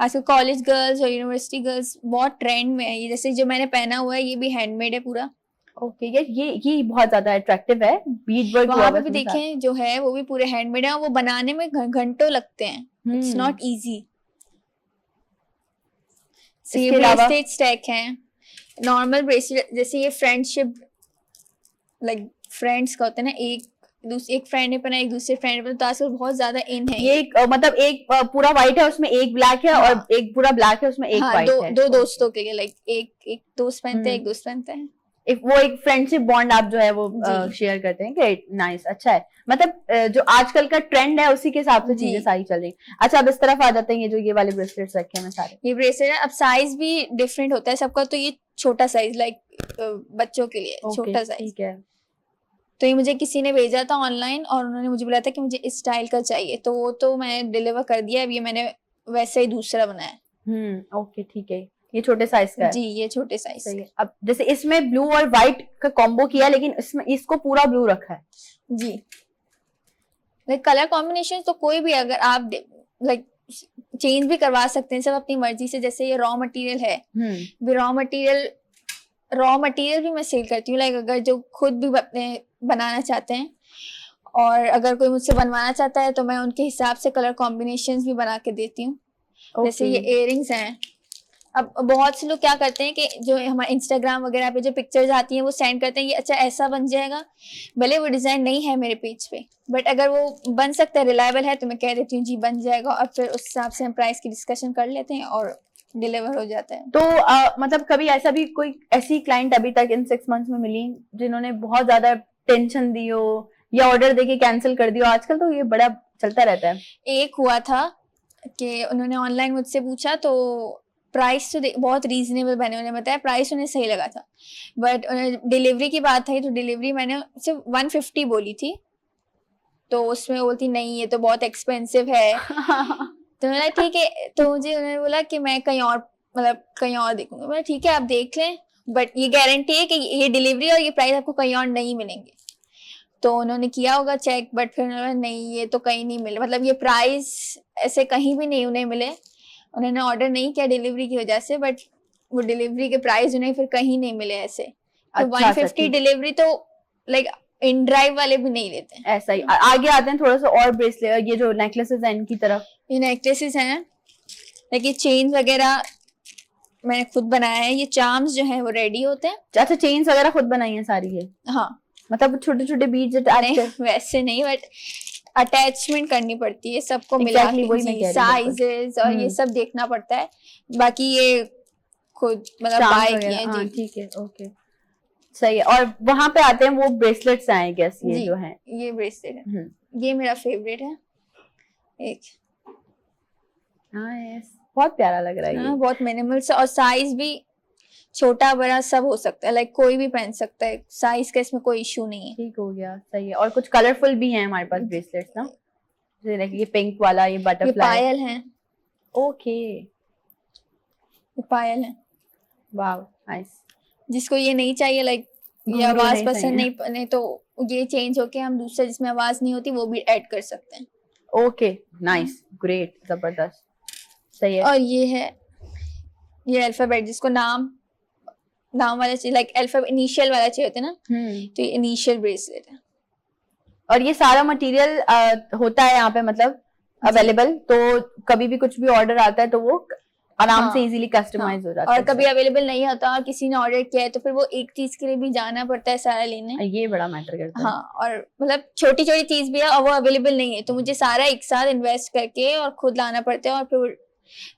आजकल कॉलेज गर्ल्स और यूनिवर्सिटी गर्ल्स बहुत ट्रेंड में है। ये जैसे जो मैंने पहना हुआ है ये भी हैंडमेड है पूरा। ओके, ये बहुत ज्यादा अट्रैक्टिव है, बीड वर्क वहां पे भी देखें जो है वो भी पूरे हैंडमेड है, वो बनाने में घंटों लगते हैं, इट्स नॉट इजी। ये ब्रेसलेट स्टैक है, नॉर्मल ब्रेसलेट, जैसे ये फ्रेंडशिप लाइक फ्रेंड्स का होता है ना, एक फ्रेंड ने पहना, एक दूसरे फ्रेंड ने पहना, तो आजकल बहुत ज्यादा इन है। ये मतलब एक पूरा व्हाइट है उसमें एक ब्लैक है, और एक पूरा ब्लैक है उसमें एक व्हाइट है। दो दोस्तों के लिए, लाइक एक दोस्त पहनते हैं, एक दोस्त पहनता है, वो एक फ्रेंडशिप बॉन्ड आप जो है वो शेयर करते हैं। ग्रेट, नाइस, अच्छा है। मतलब जो आजकल का ट्रेंड है उसी के हिसाब से चीजें सारी चल रही। अच्छा, अब इस तरफ आ जाते हैं, ये जो ये वाले ब्रेसलेट्स रखे हैं सारे, ये ब्रेसलेट है। अब साइज भी डिफरेंट होता है सबका, तो ये छोटा साइज लाइक बच्चों के लिए छोटा साइज, ठीक है। तो ये मुझे किसी ने भेजा था ऑनलाइन, और उन्होंने मुझे बोला था कि मुझे इस स्टाइल का चाहिए, तो वो तो मैंने डिलीवर कर दिया। अब ये मैंने वैसे ही दूसरा बनाया। ओके, ठीक है, ये छोटे साइज का है जी, ये छोटे साइज है। अब जैसे इसमें ब्लू और व्हाइट का कॉम्बो किया, लेकिन इसमें इसको पूरा ब्लू रखा है जी। लाइक कलर कॉम्बिनेशन तो कोई भी अगर आप लाइक चेंज भी करवा सकते हैं, सब अपनी मर्जी से। जैसे ये रॉ मटेरियल है, रॉ मटेरियल भी मैं सेल करती हूँ, लाइक अगर जो खुद भी अपने बनाना चाहते हैं, और अगर कोई मुझसे बनवाना चाहता है तो मैं उनके हिसाब से कलर कॉम्बिनेशंस भी बना के देती हूँ। जैसे ये इयररिंग्स हैं। अब बहुत से लोग क्या करते हैं कि जो हमारे इंस्टाग्राम वगैरह पे जो पिक्चर्स आती हैं वो सेंड करते हैं, ये अच्छा ऐसा बन जाएगा, भले वो डिजाइन नहीं है मेरे पेज पे, बट अगर वो बन सकता है, रिलायबल है, तो मैं कह देती हूँ जी बन जाएगा, और फिर उस हिसाब से हम प्राइस की डिस्कशन कर लेते हैं और डिलीवर हो जाता है। तो मतलब कभी ऐसा भी कोई ऐसी क्लाइंट अभी तक इन 6 मंथ्स में मिली जिन्होंने बहुत ज्यादा टेंशन दी हो या ऑर्डर देके कैंसिल कर दिया? आजकल तो ये बड़ा चलता रहता है। एक हुआ था कि उन्होंने ऑनलाइन मुझसे पूछा, तो प्राइस तो बहुत रीजनेबल बने, उन्हें बताया प्राइस उन्हें सही लगा था, बट डिलीवरी की बात थी तो डिलीवरी मैंने सिर्फ 150 बोली थी, तो उसमें बोलती नहीं ये तो बहुत एक्सपेंसिव है। तो मैंने ठीक है, तो मुझे उन्होंने बोला कि मैं कहीं और मतलब कहीं और देखूंगा। मैंने ठीक है आप देख लें, बट ये गारंटी है कि ये डिलीवरी और ये प्राइस आपको कहीं और नहीं मिलेंगे। तो उन्होंने किया होगा चेक, बट फिर उन्होंने नहीं ये तो कहीं नहीं मिले, मतलब ये प्राइस ऐसे कहीं भी नहीं उन्हें मिले। उन्होंने ऑर्डर नहीं किया डिलीवरी की वजह से, बट वो डिलीवरी के प्राइस उन्हें फिर कहीं नहीं मिले ऐसे। तो अच्छा, 150 डिलीवरी तो लाइक इन ड्राइव वाले भी नहीं लेते हैं। ऐसा ही आगे आते हैं थोड़ा सा और ब्रेसलेट, ये जो नेकलेसेस हैं इनकी तरफ। ये नेकलेसेस हैं, लेकिन चेन वगैरह मैंने खुद बनाया है। ये चार्म्स जो है वो रेडी होते हैं। अच्छा, चेन्स वगैरह खुद बनाई है सारी है? हाँ, मतलब छोटे छोटे बीड्स नहीं वैसे नहीं, बट अटैचमेंट करनी पड़ती है सबको मिला के, साइजेस और ये सब देखना पड़ता है। बाकी ये खुद मतलब बाय किए हैं जी। ठीक है, ओके, सही है। और वहां पे आते हैं वो ब्रेसलेट्स हैं, आई गेस ये जो है, ये ब्रेसलेट है, ये मेरा फेवरेट है एक। नाइस, बहुत प्यारा लग रहा है ये। बहुत मिनिमल सा, और साइज भी छोटा बड़ा सब हो सकता है, लाइक कोई भी पहन सकता है, साइज का इसमें कोई इशू नहीं है। ठीक हो गया, सही है। और कुछ कलरफुल भी हैं हमारे पास ब्रेसलेट्स ना, जैसे ये पिंक वाला, ये बटरफ्लाई, ये पायल है। ओके, ये पायल है। वाव, नाइस। जिसको ये नहीं चाहिए, लाइक ये आवाज पसंद नहीं तो ये चेंज होके हम दूसरा जिसमें आवाज नहीं होती वो भी ऐड कर सकते हैं। ओके, नाइस, ग्रेट, जबरदस्त, सही है। और ये है, ये अल्फाबेट, जिसको नाम वाला चाहिए, लाइक अल्फाबेट इनिशियल वाला चाहिए होता है ना, तो ये इनिशियल ब्रेसलेट है। और ये सारा मटेरियल होता है यहाँ पे मतलब अवेलेबल, तो कभी भी कुछ भी ऑर्डर आता है तो वो आराम से इजीली कस्टमाइज हो जाता है। और कभी अवेलेबल नहीं होता और किसी ने ऑर्डर किया है तो फिर वो एक चीज के लिए भी जाना पड़ता है सारा लेने, ये बड़ा मैटर करता है। हाँ, और मतलब छोटी छोटी चीज भी है और वो अवेलेबल नहीं है, तो मुझे सारा एक साथ इन्वेस्ट करके और खुद लाना पड़ता है और फिर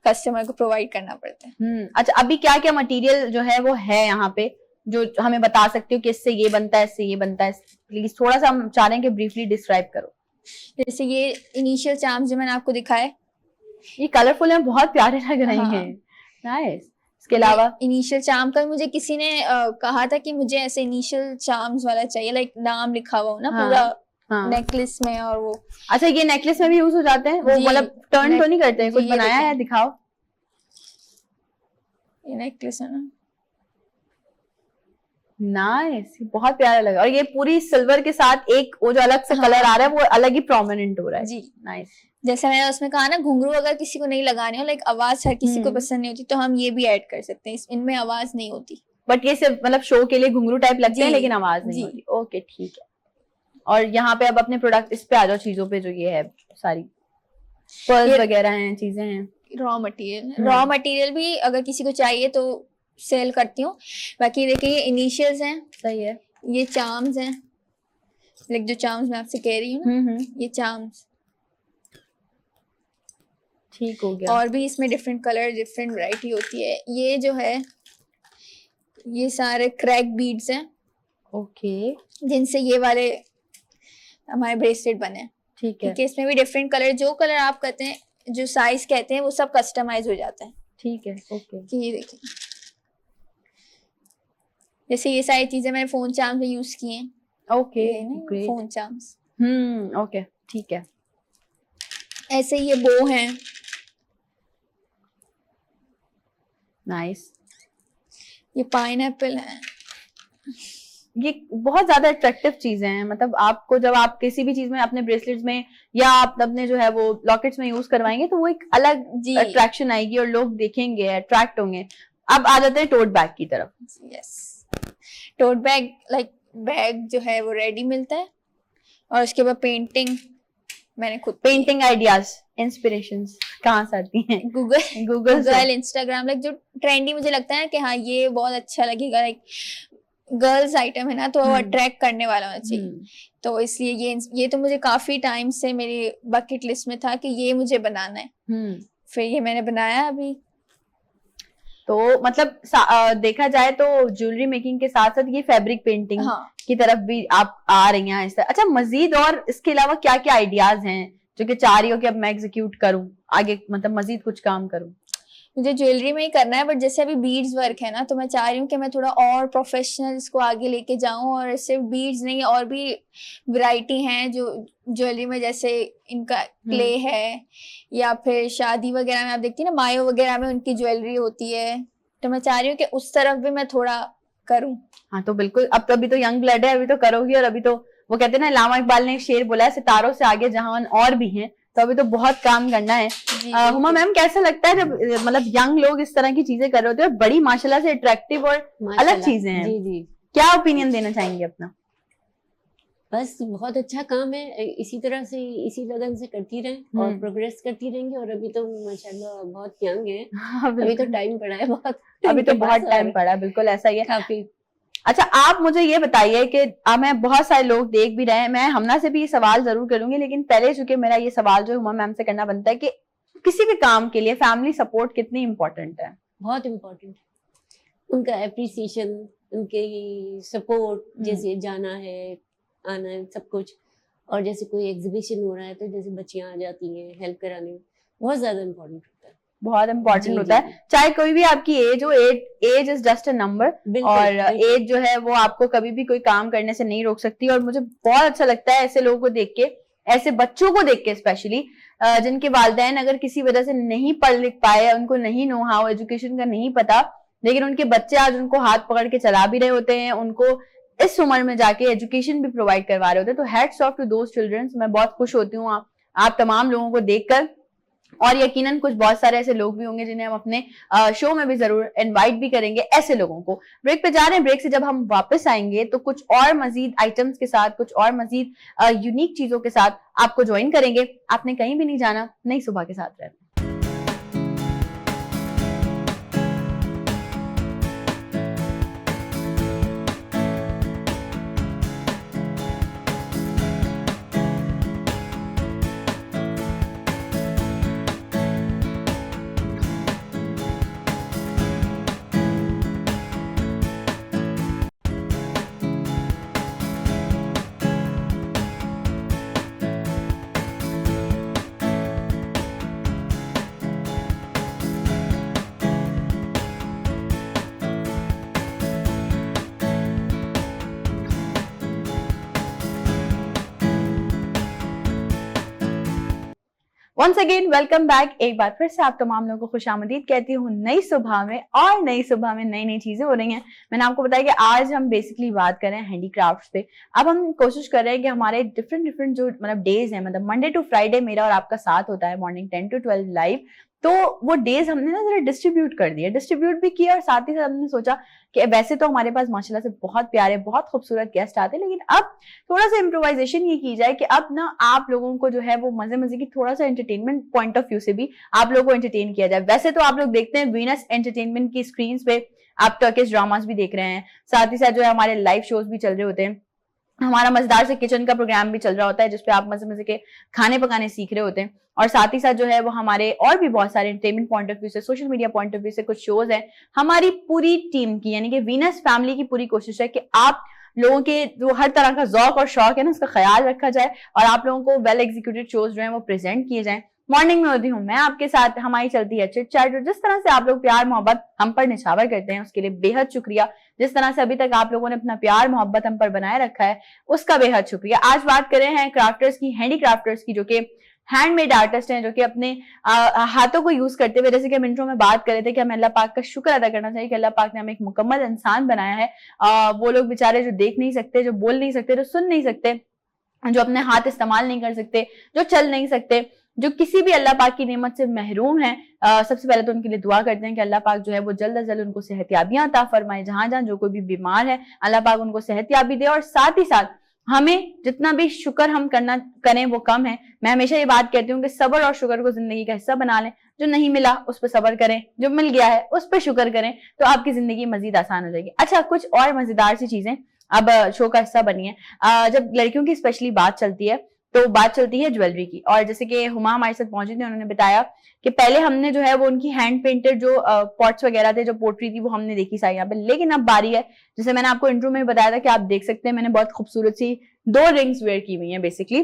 कस्टमर को प्रोवाइड करना पड़ता है। अच्छा, अभी क्या क्या मटेरियल जो है वो है यहाँ पे जो हमें बता सकते हो कि इससे ये बनता है, इससे ये बनता है? प्लीज थोड़ा सा हम चाह रहे हैं कि ब्रीफली डिस्क्राइब करो। जैसे ये इनिशियल चार्म्स जो मैंने आपको दिखाए, ये कलरफुल है, बहुत प्यारे लग रहे हैं। नाइस। इसके अलावा इनिशियल चार्म का मुझे किसी ने कहा था कि मुझे ऐसे इनिशियल चार्म्स वाला चाहिए, लाइक नाम लिखा हुआ हो ना पूरा नेकलेस में, और वो अच्छा ये नेकलेस में भी यूज हो जाते हैं वो, मतलब टर्न तो नहीं करते हैं? कुछ बनाया है, दिखाओ। ये नेकलेस है ना, नाइस, बहुत प्यारा लगा। और ये पूरी सिल्वर के साथ एक वो जो अलग से कलर आ रहा है वो अलग ही प्रोमिनेंट हो रहा है जी। नाइस। जैसे मैंने उसमें कहा ना, घुंघरू अगर किसी को नहीं लगाने हो, लाइक आवाज हर किसी को पसंद नहीं होती, तो हम ये भी ऐड कर सकते हैं, इनमें आवाज नहीं होती, बट ये सिर्फ मतलब शो के लिए घुंघरू टाइप लगते हैं लेकिन आवाज नहीं होती। ओके, ठीक है। और यहाँ पे अब अपने प्रोडक्ट इस पे आ जाओ, चीजों पे, जो ये है सारी पर्ल्स वगैरह हैं, चीजें हैं, रॉ मटेरियल भी अगर किसी को चाहिए तो सेल करती हूँ। बाकी देखिए ये इनिशियल्स हैं, सही है। ये चार्म्स हैं, लाइक जो चार्म्स मैं आपसे कह रही हूँ, ये चार्म्स, ठीक हो गया। और भी इसमें डिफरेंट कलर, डिफरेंट वैरायटी होती है। ये जो है ये सारे क्रैक बीड्स हैं, ओके, जिनसे ये वाले हमारे ब्रेसलेट बने। ठीक है। इसमें भी डिफरेंट कलर, जो कलर आप कहते हैं, जो साइज कहते हैं, वो सब कस्टमाइज हो जाता है। ठीक है, ओके। ये देखिए, जैसे ये सारी चीजें मैंने फोन चार्म में यूज की हैं। Okay, great. Phone charms, okay, ठीक है। ऐसे ये बो हैं, नाइस। ये पाइनएप्पल है। ये बहुत ज्यादा अट्रैक्टिव चीजें हैं, मतलब आपको जब आप किसी भी चीज में अपने ब्रेसलेट्स में या आप अपने जो है वो लॉकेट्स में यूज करवाएंगे तो वो एक अलग अट्रैक्शन आएगी और लोग देखेंगे, अट्रैक्ट होंगे। अब आ जाते हैं टोट बैग की तरफ। Yes, tote bag, like bag जो है वो रेडी मिलता है, और उसके बाद पेंटिंग मैंने खुद पेंटिंग आइडियाज, इंस्पिरेशंस कहाँ से आती हैं? गूगल से? इंस्टाग्राम, लाइक जो ट्रेंडी मुझे लगता है कि हाँ ये बहुत अच्छा लगेगा, लाइक गर्ल्स आइटम है ना, तो अट्रैक्ट करने वाला होना चाहिए। तो इसलिए ये तो मुझे काफी टाइम से मेरी बकेट लिस्ट में था कि ये मुझे बनाना है। फिर ये मैंने बनाया अभी। तो मतलब देखा जाए तो ज्वेलरी मेकिंग के साथ साथ ये फैब्रिक पेंटिंग की तरफ भी आप आ रही हैं। अच्छा, मजीद और इसके अलावा क्या क्या आइडियाज हैं जो कि चाह रही हो कि अब मैं एग्जीक्यूट करूं आगे, मतलब मजीद कुछ काम करूं? मुझे ज्वेलरी में ही करना है, बट जैसे अभी बीड्स वर्क है ना, तो मैं चाह रही हूँ कि मैं थोड़ा और प्रोफेशनल इसको आगे लेके जाऊं, और सिर्फ बीड्स नहीं और भी वैरायटी हैं जो ज्वेलरी में, जैसे इनका क्ले है, या फिर शादी वगैरह में आप देखती है ना, मायो वगैरह में उनकी ज्वेलरी होती है, तो मैं चाह रही हूँ कि उस तरफ भी मैं थोड़ा करूँ। हाँ तो बिल्कुल, अब तो अभी तो यंग ब्लड है, अभी तो करोगी। और अभी तो वो कहते हैं ना, लामा इकबाल ने एक शेर बोला है, सितारों से आगे जहां और भी हैं, तो अभी तो बहुत काम करना है। हुमा मैम, कैसा लगता है जब मतलब यंग लोग इस तरह की चीजें कर रहे होते हैं, बड़ी माशाल्लाह से अट्रैक्टिव और अलग चीजें हैं? जी। क्या ओपिनियन देना चाहेंगे अपना? बस बहुत अच्छा काम है, इसी तरह से इसी लगन से करती रहें और प्रोग्रेस करती रहेंगे। और अभी तो माशाल्लाह बहुत यंग है, अभी तो टाइम पड़ा है बहुत, अभी तो बहुत टाइम पड़ा, बिल्कुल ऐसा ही है काफी। अच्छा, आप मुझे ये बताइए कि मैं बहुत सारे लोग देख भी रहे हैं, मैं हमना से भी ये सवाल जरूर करूंगी, लेकिन पहले चूंकि मेरा ये सवाल जो हुमा मैम से करना बनता है कि किसी भी काम के लिए फैमिली सपोर्ट कितनी इम्पोर्टेंट है? बहुत इम्पोर्टेंट है, उनका एप्रिसिएशन, उनके सपोर्ट, जैसे जाना है आना है सब कुछ, और जैसे कोई एग्जीबिशन हो रहा है तो जैसे बच्चियां आ जाती हैं हेल्प कराने, बहुत ज्यादा इम्पोर्टेंट होता है, बहुत इम्पोर्टेंट होता है। चाहे कोई भी आपकी एज हो, age is just a number, और एज जो है वो आपको कभी भी कोई काम करने से नहीं रोक सकती। और मुझे बहुत अच्छा लगता है ऐसे लोगों को देख के, ऐसे बच्चों को देख के स्पेशली, जिनके वालिदैन अगर किसी वजह से नहीं पढ़ लिख पाए, उनको नहीं नो हाउ एजुकेशन का नहीं पता, लेकिन उनके बच्चे आज उनको हाथ पकड़ के चला भी रहे होते हैं, उनको इस उम्र में जाके एजुकेशन भी प्रोवाइड करवा रहे होते हैं। तो hats off to those childrens. मैं बहुत खुश होती हूँ आप तमाम लोगों को देखकर, और यकीनन कुछ बहुत सारे ऐसे लोग भी होंगे जिन्हें हम अपने शो में भी जरूर इनवाइट भी करेंगे, ऐसे लोगों को। ब्रेक पे जा रहे हैं, ब्रेक से जब हम वापस आएंगे तो कुछ और मजीद आइटम्स के साथ, कुछ और मजीद यूनिक चीजों के साथ आपको ज्वाइन करेंगे। आपने कहीं भी नहीं जाना, नई सुबह के साथ रहना। Once again welcome back. एक बार फिर से आप तमाम लोगों को खुशामदीद कहती हूँ नई सुबह में, और नई सुबह में नई नई चीजें हो रही हैं। मैंने आपको बताया कि आज हम बेसिकली बात कर रहे हैं हैंडीक्राफ्ट्स पे। अब हम कोशिश कर रहे हैं कि हमारे डिफरेंट जो मतलब डेज हैं, मतलब मंडे टू फ्राइडे मेरा और आपका साथ होता है मॉर्निंग 10 to 12 लाइव, तो वो डेज हमने ना जरा डिस्ट्रीब्यूट कर दिए, डिस्ट्रीब्यूट भी किया, और साथ ही साथ हमने सोचा कि वैसे तो हमारे पास माशाल्लाह से बहुत प्यारे बहुत खूबसूरत गेस्ट आते हैं, लेकिन अब थोड़ा सा इम्प्रोवाइजेशन ये की जाए कि अब ना आप लोगों को जो है वो मजे की थोड़ा सा एंटरटेनमेंट पॉइंट ऑफ व्यू से भी आप लोगों को एंटरटेन किया जाए। वैसे तो आप लोग देखते हैं वीनस एंटरटेनमेंट की स्क्रीन पे आप टर्किश ड्रामास भी देख रहे हैं, साथ ही साथ जो है हमारे लाइव शोज भी चल रहे होते हैं, हमारा मजेदार से किचन का प्रोग्राम भी चल रहा होता है जिसपे आप मजे के खाने पकाने सीख रहे होते हैं, और साथ ही साथ जो है वो हमारे और भी बहुत सारे एंटरटेनमेंट पॉइंट ऑफ व्यू से, social media point of view से कुछ शोज हैं। हमारी पूरी टीम की यानी कि वीनस फैमिली की पूरी कोशिश है कि आप लोगों के जो हर तरह का ज़ौक और शौक है ना, उसका ख्याल रखा जाए और आप लोगों को वेल एग्जीक्यूटेड शोज जो है वो प्रेजेंट किए जाए। मॉर्निंग में होती हूँ मैं आपके साथ, हमारी चलती है चिट चैट, और जिस तरह से आप लोग प्यार मोहब्बत हम पर निछावर करते हैं उसके लिए बेहद शुक्रिया। जिस तरह से अभी तक आप लोगों ने अपना प्यार मोहब्बत हम पर बनाए रखा है उसका बेहद शुक्रिया। आज बात कर रहे हैं क्राफ्टर्स की, हैंडीक्राफ्टर्स की, जो कि हैंडमेड आर्टिस्ट हैं, जो कि अपने हाथों को यूज करते हुए, जैसे कि हम इंट्रो में बात कर रहे थे कि हमें अल्लाह पाक का शुक्र अदा करना चाहिए कि अल्लाह पाक ने हमें एक मुकम्मल इंसान बनाया है। वो लोग बेचारे जो देख नहीं सकते, जो बोल नहीं सकते, जो सुन नहीं सकते, जो अपने हाथ इस्तेमाल नहीं कर सकते, जो चल नहीं सकते, जो किसी भी अल्लाह पाक की नेमत से महरूम है, सबसे पहले तो उनके लिए दुआ करते हैं कि अल्लाह पाक जो है वो जल्द अज जल्द उनको सेहतयाबियां अता फरमाए। जहां जहां जो कोई भी बीमार है अल्लाह पाक उनको सेहतयाबी दे, और साथ ही साथ हमें जितना भी शुक्र हम करना करें वो कम है। मैं हमेशा ये बात कहती हूँ कि सब्र और शुक्र को जिंदगी का हिस्सा बना लें। जो नहीं मिला उस पर सब्र करें, जो मिल गया है उस पर शुक्र करें, तो आपकी जिंदगी मजीद आसान हो जाएगी। अच्छा, कुछ और मजेदार सी चीजें अब शो का हिस्सा बनी है। जब लड़कियों की स्पेशली बात चलती है तो बात चलती है ज्वेलरी की, और जैसे कि हुमा हमारे साथ पहुंची थी, उन्होंने बताया कि पहले हमने जो है वो उनकी हैंड पेंटेड जो पॉट्स वगैरह थे, जो पोट्री थी, वो हमने देखी सारी यहाँ पे, लेकिन अब बारी है, जैसे मैंने आपको इंट्रो में बताया था कि आप देख सकते हैं मैंने बहुत खूबसूरत सी 2 रिंग्स वेयर की हुई हैं बेसिकली,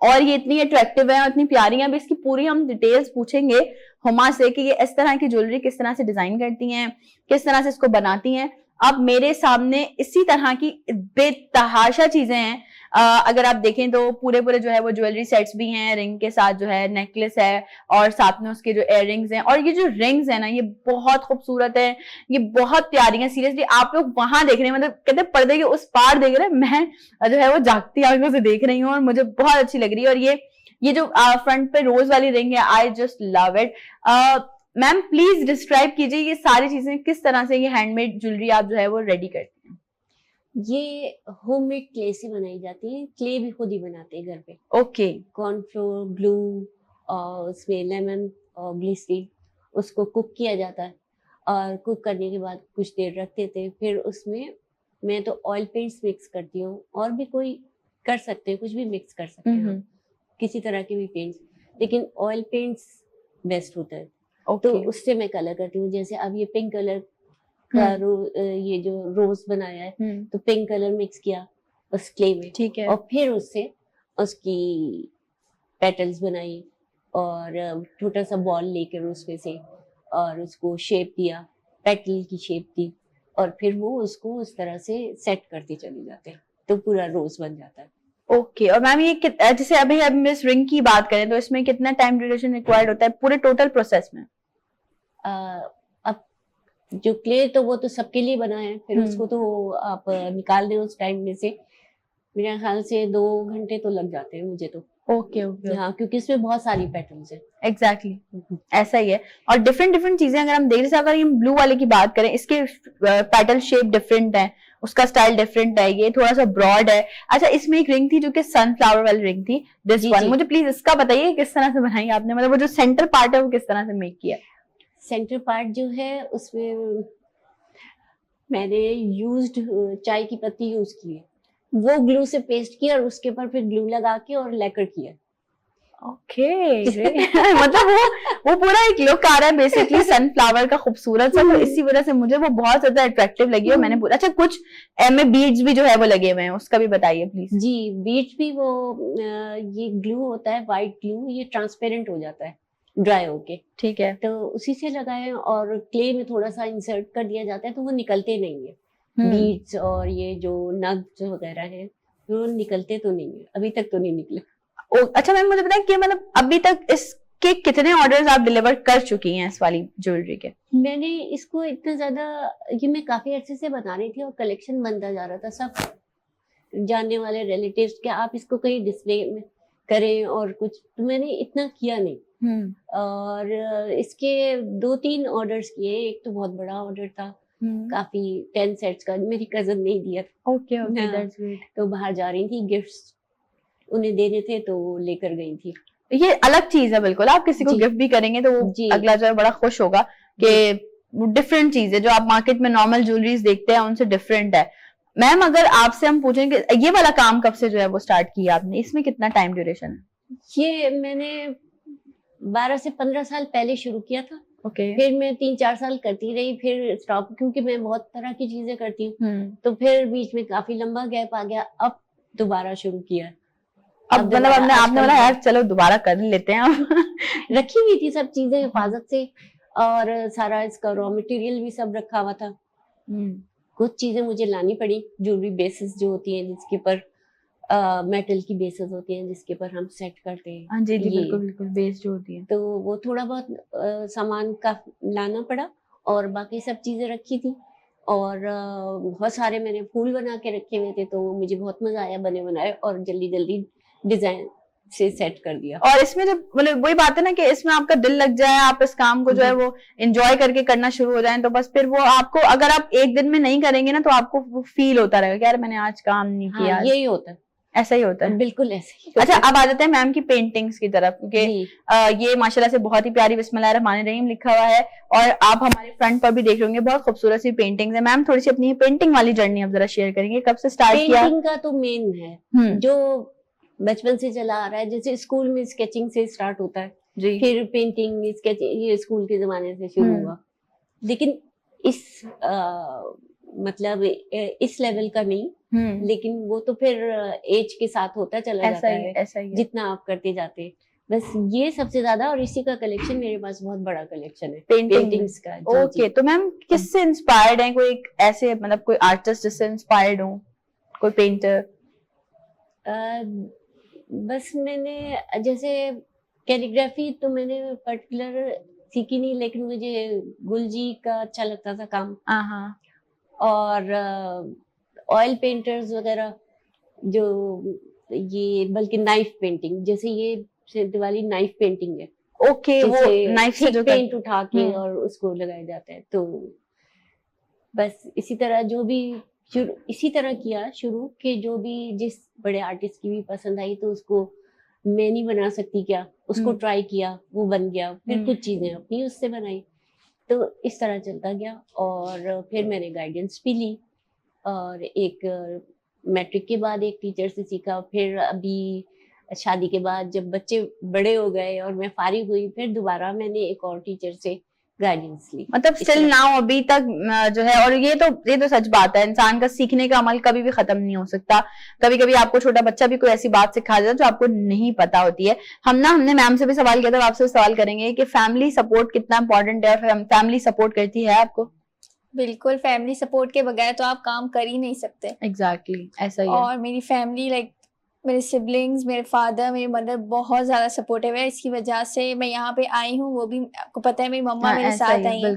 और ये इतनी अट्रैक्टिव है और इतनी प्यारी है। अब इसकी पूरी हम डिटेल्स पूछेंगे हुमा से कि ये इस तरह की ज्वेलरी किस तरह से डिजाइन करती हैं, किस तरह से इसको बनाती हैं। अब मेरे सामने इसी तरह की बेतहाशा चीजें हैं। अगर आप देखें तो पूरे पूरे जो है वो ज्वेलरी सेट्स भी हैं, रिंग के साथ जो है नेकलेस है, और साथ में उसके जो इयररिंग्स हैं, और ये जो रिंग्स है ना ये बहुत खूबसूरत है, ये बहुत प्यारी है। सीरियसली आप लोग वहां देख रहे हैं, मतलब कहते हैं पर्दे के उस पार देख रहे हैं, मैं जो है वो जागती आंखों से देख रही हूँ और मुझे बहुत अच्छी लग रही है। और ये जो फ्रंट पे रोज वाली रिंग है, I just love it. Ma'am please describe कीजिए ये सारी चीजें किस तरह से, ये हैंडमेड ज्वेलरी आप जो है वो रेडी करते हैं। ये होममेड क्ले से बनाई जाती है, क्ले भी खुद ही बनाते हैं घर पे। ओके। कॉर्नफ्लोर, ग्लू और उसमें लेमन और ग्लिसरीन, उसको कुक किया जाता है, और कुक करने के बाद कुछ देर रख देते हैं। फिर उसमें मैं तो ऑयल पेंट्स मिक्स करती हूँ, और भी कोई कर सकते हैं, कुछ भी मिक्स कर सकते हैं, किसी तरह के भी पेंट्स, लेकिन ऑयल पेंट्स बेस्ट होता है। तो उससे मैं कलर करती हूँ। जैसे अब ये पिंक कलर का ये जो रोज बनाया है, तो पिंक कलर मिक्स किया उस क्ले में, ठीक है, और फिर उससे उसकी पेटल्स बनाई, और छोटा सा बॉल लेकर उसमें से और उसको शेप दिया, पेटल की शेप दी, और फिर वो उसको उस तरह से सेट करते चले जाते हैं, तो पूरा रोज बन जाता है। ओके। और मैम ये जैसे अभी हम इस रिंग की बात करें तो इसमें कितना टाइम ड्यूरेशन रिक्वायर्ड होता है पूरे टोटल प्रोसेस में? अब जो क्ले तो वो तो सबके लिए बना है, फिर उसको तो आप निकाल दें उस टाइम में से, मेरे ख्याल से 2 घंटे तो लग जाते हैं मुझे तो। Okay okay. हाँ, क्योंकि इसमें बहुत सारी पैटर्न्स हैं। एग्जैक्टली ऐसा ही है। और डिफरेंट डिफरेंट चीजें अगर हम देख, जैसे अगर हम ब्लू वाले की बात करें, इसके पैटर्न शेप डिफरेंट है, उसका स्टाइल डिफरेंट है, ये थोड़ा सा ब्रॉड है। अच्छा, इसमें एक रिंग थी जो कि सनफ्लावर वाली रिंग थी, दिस वन, मुझे प्लीज इसका बताइए किस तरह से बनाई आपने, मतलब वो जो सेंटर पार्ट है वो किस तरह से मेक किया? सेंटर पार्ट जो है उसमें मैंने यूज्ड चाय की पत्ती यूज की है, वो ग्लू से पेस्ट किया, और उसके ऊपर फिर ग्लू लगा के और लेकर किया। ओके मतलब वो पूरा एक लुक आ रहा है बेसिकली सनफ्लावर का खूबसूरत सा, तो इसी वजह से मुझे वो बहुत ज्यादा अट्रैक्टिव लगी। और मैंने पूरा, अच्छा कुछ में बीड्स भी जो है वो लगे हुए हैं, उसका भी बताइए प्लीज। जी, बीड्स भी वो ये ग्लू होता है, व्हाइट ग्लू, ये ट्रांसपेरेंट हो जाता है ड्राई होके, ठीक है, तो उसी से लगाए, और क्ले में थोड़ा सा इंसर्ट कर दिया जाता है, तो वो निकलते नहीं है। बीड्स और ये जो नग्स वगैरह है वो निकलते तो नहीं है, अभी तक तो नहीं निकले। अच्छा मैम मुझे बताएं कि मतलब अभी तक इसके कितने ऑर्डर्स आप डिलीवर कर चुकी हैं इस वाली ज्वेलरी के? मैंने इसको इतना ज्यादा, ये मैं काफी अच्छे से बना रही थी और कलेक्शन बनता जा रहा था, सब जानने वाले रिलेटिव्स के आप इसको कहीं डिस्प्ले में करें और कुछ, तो मैंने इतना किया नहीं। और इसके 2-3 ऑर्डर्स किए, एक तो बहुत बड़ा ऑर्डर था, काफी 10 सेट्स का, मेरी कजन ने दिया था। Okay okay, that's great. तो बाहर जा रही थी, गिफ्ट्स उन्हें देने थे तो लेकर गई थी। ये अलग चीज है बिल्कुल, आप किसी को गिफ्ट भी करेंगे तो वो अगला जो है बड़ा खुश होगा कि डिफरेंट चीज है, जो आप मार्केट में नॉर्मल ज्वेलरीज देखते हैं उनसे डिफरेंट है। मैम अगर आपसे हम पूछें कि ये वाला काम कब से जो है वो स्टार्ट किया आपने, इसमें कितना टाइम ड्यूरेशन है? ये मैंने 12 से 15 साल पहले शुरू किया था। ओके। फिर मैं 3-4 साल करती रही, फिर स्टॉप, क्योंकि मैं बहुत तरह की चीजें करती हूँ, तो फिर बीच में काफी लंबा गैप आ गया, अब दोबारा शुरू किया। अब मतलब आपने बोला यार चलो दोबारा कर लेते हैं अब रखी हुई थी सब चीजें हिफाजत से, और सारा इसका रॉ मटेरियल भी सब रखा हुआ था। कुछ चीजें मुझे लानी पड़ी, ज्वेलरी बेसिस जो होती हैं, जिसके पर मेटल की बेसिस होती हैं, जिसके पर हम सेट करते हैं। हाँ जी जी, बिल्कुल बिल्कुल, बेस जो होती है, तो वो थोड़ा बहुत सामान का लाना पड़ा, और बाकी सब चीजें रखी थी। और बहुत सारे मैंने फूल बना के रखे हुए थे, तो मुझे बहुत मजा आया बने बनाए, और जल्दी जल्दी डिजाइन से सेट कर दिया। और इसमें जब मतलब वही बात है ना कि इसमें आपका दिल लग जाए, आप इस काम को जो है वो एंजॉय करके करना शुरू हो जाए, तो बस फिर वो आपको, अगर आप एक दिन में नहीं करेंगे ना तो आपको वो फील होता रहेगा कि यार मैंने आज काम नहीं किया। हाँ, यही होता है, ऐसा ही होता है, बिल्कुल ऐसे ही। अच्छा अब आ जाते हैं मैम की पेंटिंग्स की तरफ, क्योंकि ये माशाल्लाह से बहुत ही प्यारी बिस्मिल्लाहिर्रहमानिर्रहीम लिखा हुआ है, और आप हमारे फ्रंट पर भी देख रहे होंगे बहुत खूबसूरत सी पेंटिंग्स है। मैम थोड़ी सी अपनी पेंटिंग वाली जर्नी आप जरा शेयर करेंगे, कब से स्टार्ट किया? पेंटिंग का तो मेन है जो बचपन से चला आ रहा है, जैसे स्कूल में स्केचिंग से स्टार्ट होता है जी, फिर पेंटिंग स्केचिंग ये स्कूल के जमाने से शुरू हुआ, लेकिन इस मतलब इस लेवल का नहीं, लेकिन वो तो फिर एज के साथ होता चला जाता है, ऐसा ही जितना आप करते जाते हैं। बस ये सबसे ज्यादा, और इसी का कलेक्शन मेरे पास बहुत बड़ा कलेक्शन है पेंटिंग्स का। ओके, तो मैम किससे इंस्पायर्ड है? कोई ऐसे मतलब कोई आर्टिस्ट जिससे इंस्पायर्ड हो, कोई पेंटर? बस मैंने जैसे कैलीग्राफी तो मैंने पर्टिकुलर सीखी नहीं, लेकिन मुझे गुलजी का अच्छा लगता था काम, और ऑयल पेंटर्स वगैरह जो ये, बल्कि नाइफ पेंटिंग, जैसे ये दिवाली नाइफ पेंटिंग है। ओके, वो नाइफ से जो पेंट उठा के और उसको लगाया जाता है, तो बस इसी तरह जो भी इसी तरह किया शुरू के, जो भी जिस बड़े आर्टिस्ट की भी पसंद आई तो उसको मैं नहीं बना सकती क्या, उसको ट्राई किया, वो बन गया, फिर कुछ चीजें अपनी उससे बनाई, तो इस तरह चलता गया। और फिर मैंने गाइडेंस भी ली, और एक मैट्रिक के बाद एक टीचर से सीखा, फिर अभी शादी के बाद जब बच्चे बड़े हो गए और मैं फारिग हुई, फिर दोबारा मैंने एक और टीचर से गाइडेंस ली। मतलब स्टिल नाउ अभी तक जो है, और ये तो सच बात है, इंसान का सीखने का अमल कभी भी खत्म नहीं हो सकता। कभी कभी आपको छोटा बच्चा भी कोई ऐसी बात सिखा देता है जो आपको नहीं पता होती है। हमने मैम से भी सवाल किया था, आपसे सवाल करेंगे कि फैमिली सपोर्ट कितना इंपॉर्टेंट है, और फैमिली सपोर्ट करती है आपको? बिल्कुल, फैमिली सपोर्ट के बगैर तो आप काम कर ही नहीं सकते। एग्जैक्टली, ऐसा ही है। और मेरी फैमिली लाइक मेरे सिबलिंग्स, मेरे फादर, मेरी मदर बहुत ज्यादा सपोर्टिव है। इसकी वजह से मैं यहाँ पे आई हूँ, वो भी आपको पता है मेरी मम्मा मेरे साथ आई है,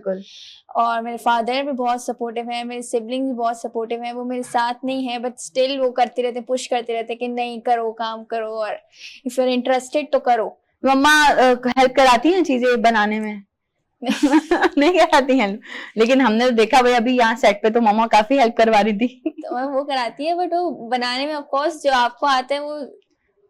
और मेरे फादर भी बहुत सपोर्टिव है, मेरे सिबलिंग भी बहुत सपोर्टिव है। वो मेरे साथ नहीं है बट स्टिल वो करते रहते, पुश करते रहते कि नहीं करो, काम करो, और इफ यू आर इंटरेस्टेड तो करो। मम्मा हेल्प कराती हैं चीजें बनाने में? नहीं कराती हैं, लेकिन हमने देखा भाई अभी यहाँ सेट पे तो मम्मा काफी हेल्प करवा रही थी। तो वो कराती है, बट वो बनाने में ऑफ कोर्स जो आपको आता है वो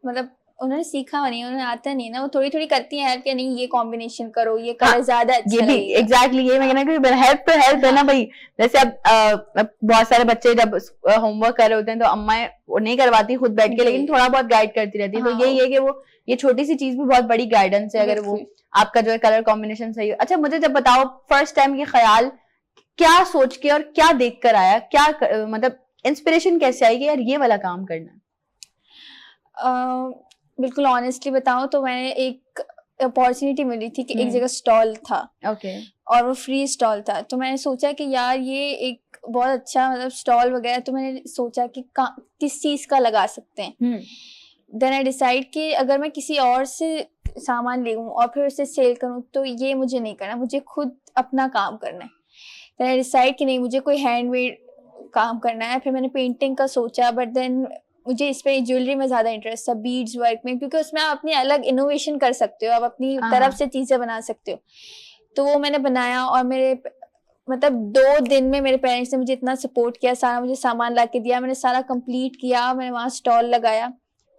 मतलब उन्होंने सीखा नहीं, उन्हें आता नहीं ना, वो थोड़ी थोड़ी करती है हेल्प, नहीं ये कॉम्बिनेशन करो, ये कलर ज्यादा अच्छा ये भी एग्जैक्टली ये मैं कहना कि हेल्प तो हेल्प है ना भाई। जैसे अब बहुत सारे बच्चे जब होमवर्क कर रहे होते हैं तो अम्मा वो नहीं करवाती खुद बैठ के, लेकिन थोड़ा बहुत गाइड करती रहती है। तो यही है कि वो ये छोटी सी चीज भी बहुत बड़ी गाइडेंस है, अगर वो आपका जो है कलर कॉम्बिनेशन सही हो। अच्छा मुझे जब बताओ फर्स्ट टाइम ये ख्याल क्या सोच के और क्या देख कर आया, क्या मतलब इंस्पिरेशन कैसे आई कि यार ये वाला काम करना? बिल्कुल ऑनेस्टली बताऊं तो मैंने एक अपॉर्चुनिटी मिली थी कि एक जगह स्टॉल था, और वो फ्री स्टॉल था, तो मैंने सोचा कि यार ये एक बहुत अच्छा मतलब स्टॉल वगैरह, तो मैंने सोचा कि किस चीज का लगा सकते हैं। देन आई डिसाइड कि अगर मैं किसी और से सामान ले और फिर उसे सेल करूं तो ये मुझे नहीं करना, मुझे खुद अपना काम करना है। देन आई डिसाइड कि नहीं मुझे कोई हैंडमेड काम करना है। फिर मैंने पेंटिंग का सोचा, बट देन मुझे इस पे ज्वेलरी में ज्यादा इंटरेस्ट था, बीड्स वर्क में, क्योंकि उसमें आप अपनी अलग इनोवेशन कर सकते हो, आप अपनी तरफ से चीजें बना सकते हो। तो वो मैंने बनाया, और मेरे मतलब 2 दिन में मेरे पेरेंट्स ने मुझे इतना सपोर्ट किया, सारा मुझे सामान ला के दिया, मैंने सारा कंप्लीट किया, मैंने वहाँ स्टॉल लगाया,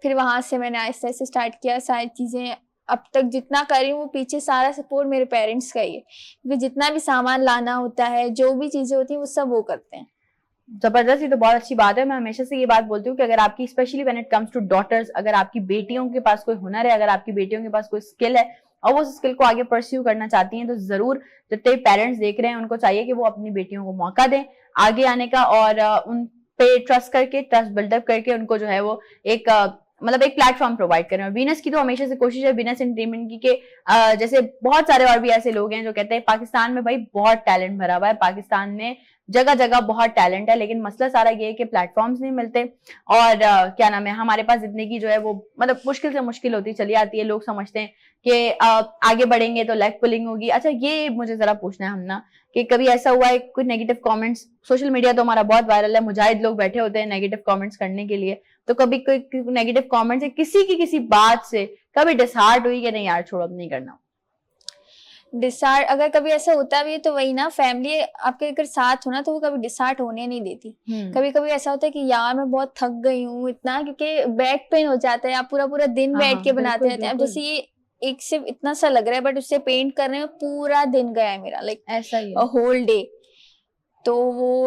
फिर वहां से मैंने आहिस्ता आहिस्ता स्टार्ट किया सारी चीजें। अब तक जितना कर रही हूँ वो पीछे सारा सपोर्ट मेरे पेरेंट्स का ही है, क्योंकि जितना भी सामान लाना होता है, जो भी चीजें होती हैं वो सब वो करते हैं। जबरदस्त, ये तो बहुत अच्छी बात है। मैं हमेशा से ये बात बोलती हूँ कि अगर आपकी specially when it comes to daughters, अगर आपकी बेटियों के पास कोई हुनर है, अगर आपकी बेटियों के पास कोई स्किल है और वो उस स्किल को आगे परस्यू करना चाहती हैं, तो जरूर जितने पेरेंट्स देख रहे हैं उनको चाहिए कि वो अपनी बेटियों को मौका दें आगे आने का, और उन पे ट्रस्ट करके, ट्रस्ट बिल्डअप करके उनको जो है वो एक मतलब एक प्लेटफॉर्म प्रोवाइड करें। और वीनस की तो हमेशा से कोशिश है, वीनस एंटरटेनमेंट की, के जैसे बहुत सारे और भी ऐसे लोग हैं जो कहते हैं पाकिस्तान में भाई बहुत टैलेंट भरा हुआ है, पाकिस्तान में जगह जगह बहुत टैलेंट है, लेकिन मसला सारा ये है कि प्लेटफॉर्म्स नहीं मिलते, और क्या नाम है, हमारे पास जिंदगी जो है वो मतलब मुश्किल से मुश्किल होती चली आती है। लोग समझते हैं कि आगे बढ़ेंगे तो लेग पुलिंग होगी। अच्छा ये मुझे जरा पूछना है हमना कि कभी ऐसा हुआ है कोई नेगेटिव कमेंट्स, सोशल मीडिया तो हमारा बहुत वायरल है, मुजाहिद लोग बैठे होते हैं नेगेटिव कमेंट्स करने के लिए, तो कभी कोई नेगेटिव कमेंट से, किसी बात से कभी डिसहार्ट हुई कि नहीं यार छोड़ो अब नहीं करना? डिसार्ट अगर कभी ऐसा होता भी है तो वही ना, फैमिली आपके अगर साथ हो ना तो वो कभी डिसार्ट होने नहीं देती। कभी कभी ऐसा होता है कि यार मैं बहुत थक गई हूँ इतना, क्योंकि बैक पेन हो जाता है, आप पूरा पूरा दिन बैठ के बनाते रहते हैं। अब जैसे ये एक सिर्फ इतना सा लग रहा है बट उससे पेंट करने में पूरा दिन गया है मेरा, लाइक ऐसा ही होल डे। तो वो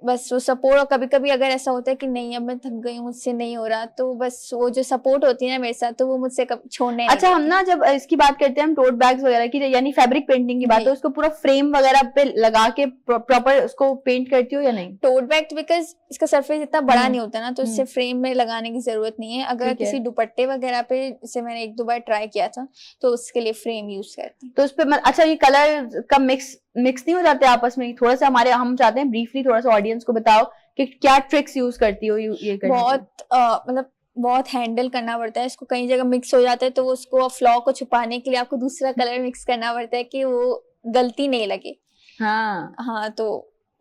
बस वो सपोर्ट, और कभी कभी अगर ऐसा होता है कि नहीं अब मैं थक गई हूँ मुझसे नहीं हो रहा, तो बस वो जो सपोर्ट होती है ना मेरे साथ, तो वो मुझसे छोड़ने नहीं अच्छा, हम देती। ना जब इसकी बात करते हैं हम टोट बैग्स वगैरह की, यानी फैब्रिक पेंटिंग की बात, जी। तो उसको पूरा फ्रेम वगैरह पे लगा के प्रॉपर उसको पेंट करती हो या नहीं? टोट बैग बिकॉज इसका सरफेस इतना बड़ा हम्म, नहीं होता ना, तो इससे फ्रेम में लगाने की जरूरत नहीं है। अगर ठीक है। किसी दुपट्टे वगैरह पे, जैसे मैंने एक दो बार ट्राई किया था, तो उसके लिए फ्रेम यूज करती हूँ। तो उस पे अच्छा, ये कलर का मिक्स नहीं हो जाते आपस में? थोड़ा सा हम चाहते हैं ब्रीफली थोड़ा सा ऑडियंस को बताओ कि क्या ट्रिक्स यूज करती हो ये करने के बहुत मतलब बहुत हैंडल करना पड़ता है इसको। कई जगह मिक्स हो जाता है तो उसको फ्लॉ को छुपाने के लिए आपको दूसरा कलर मिक्स करना पड़ता है कि वो गलती नहीं लगे। लिए? हाँ, तो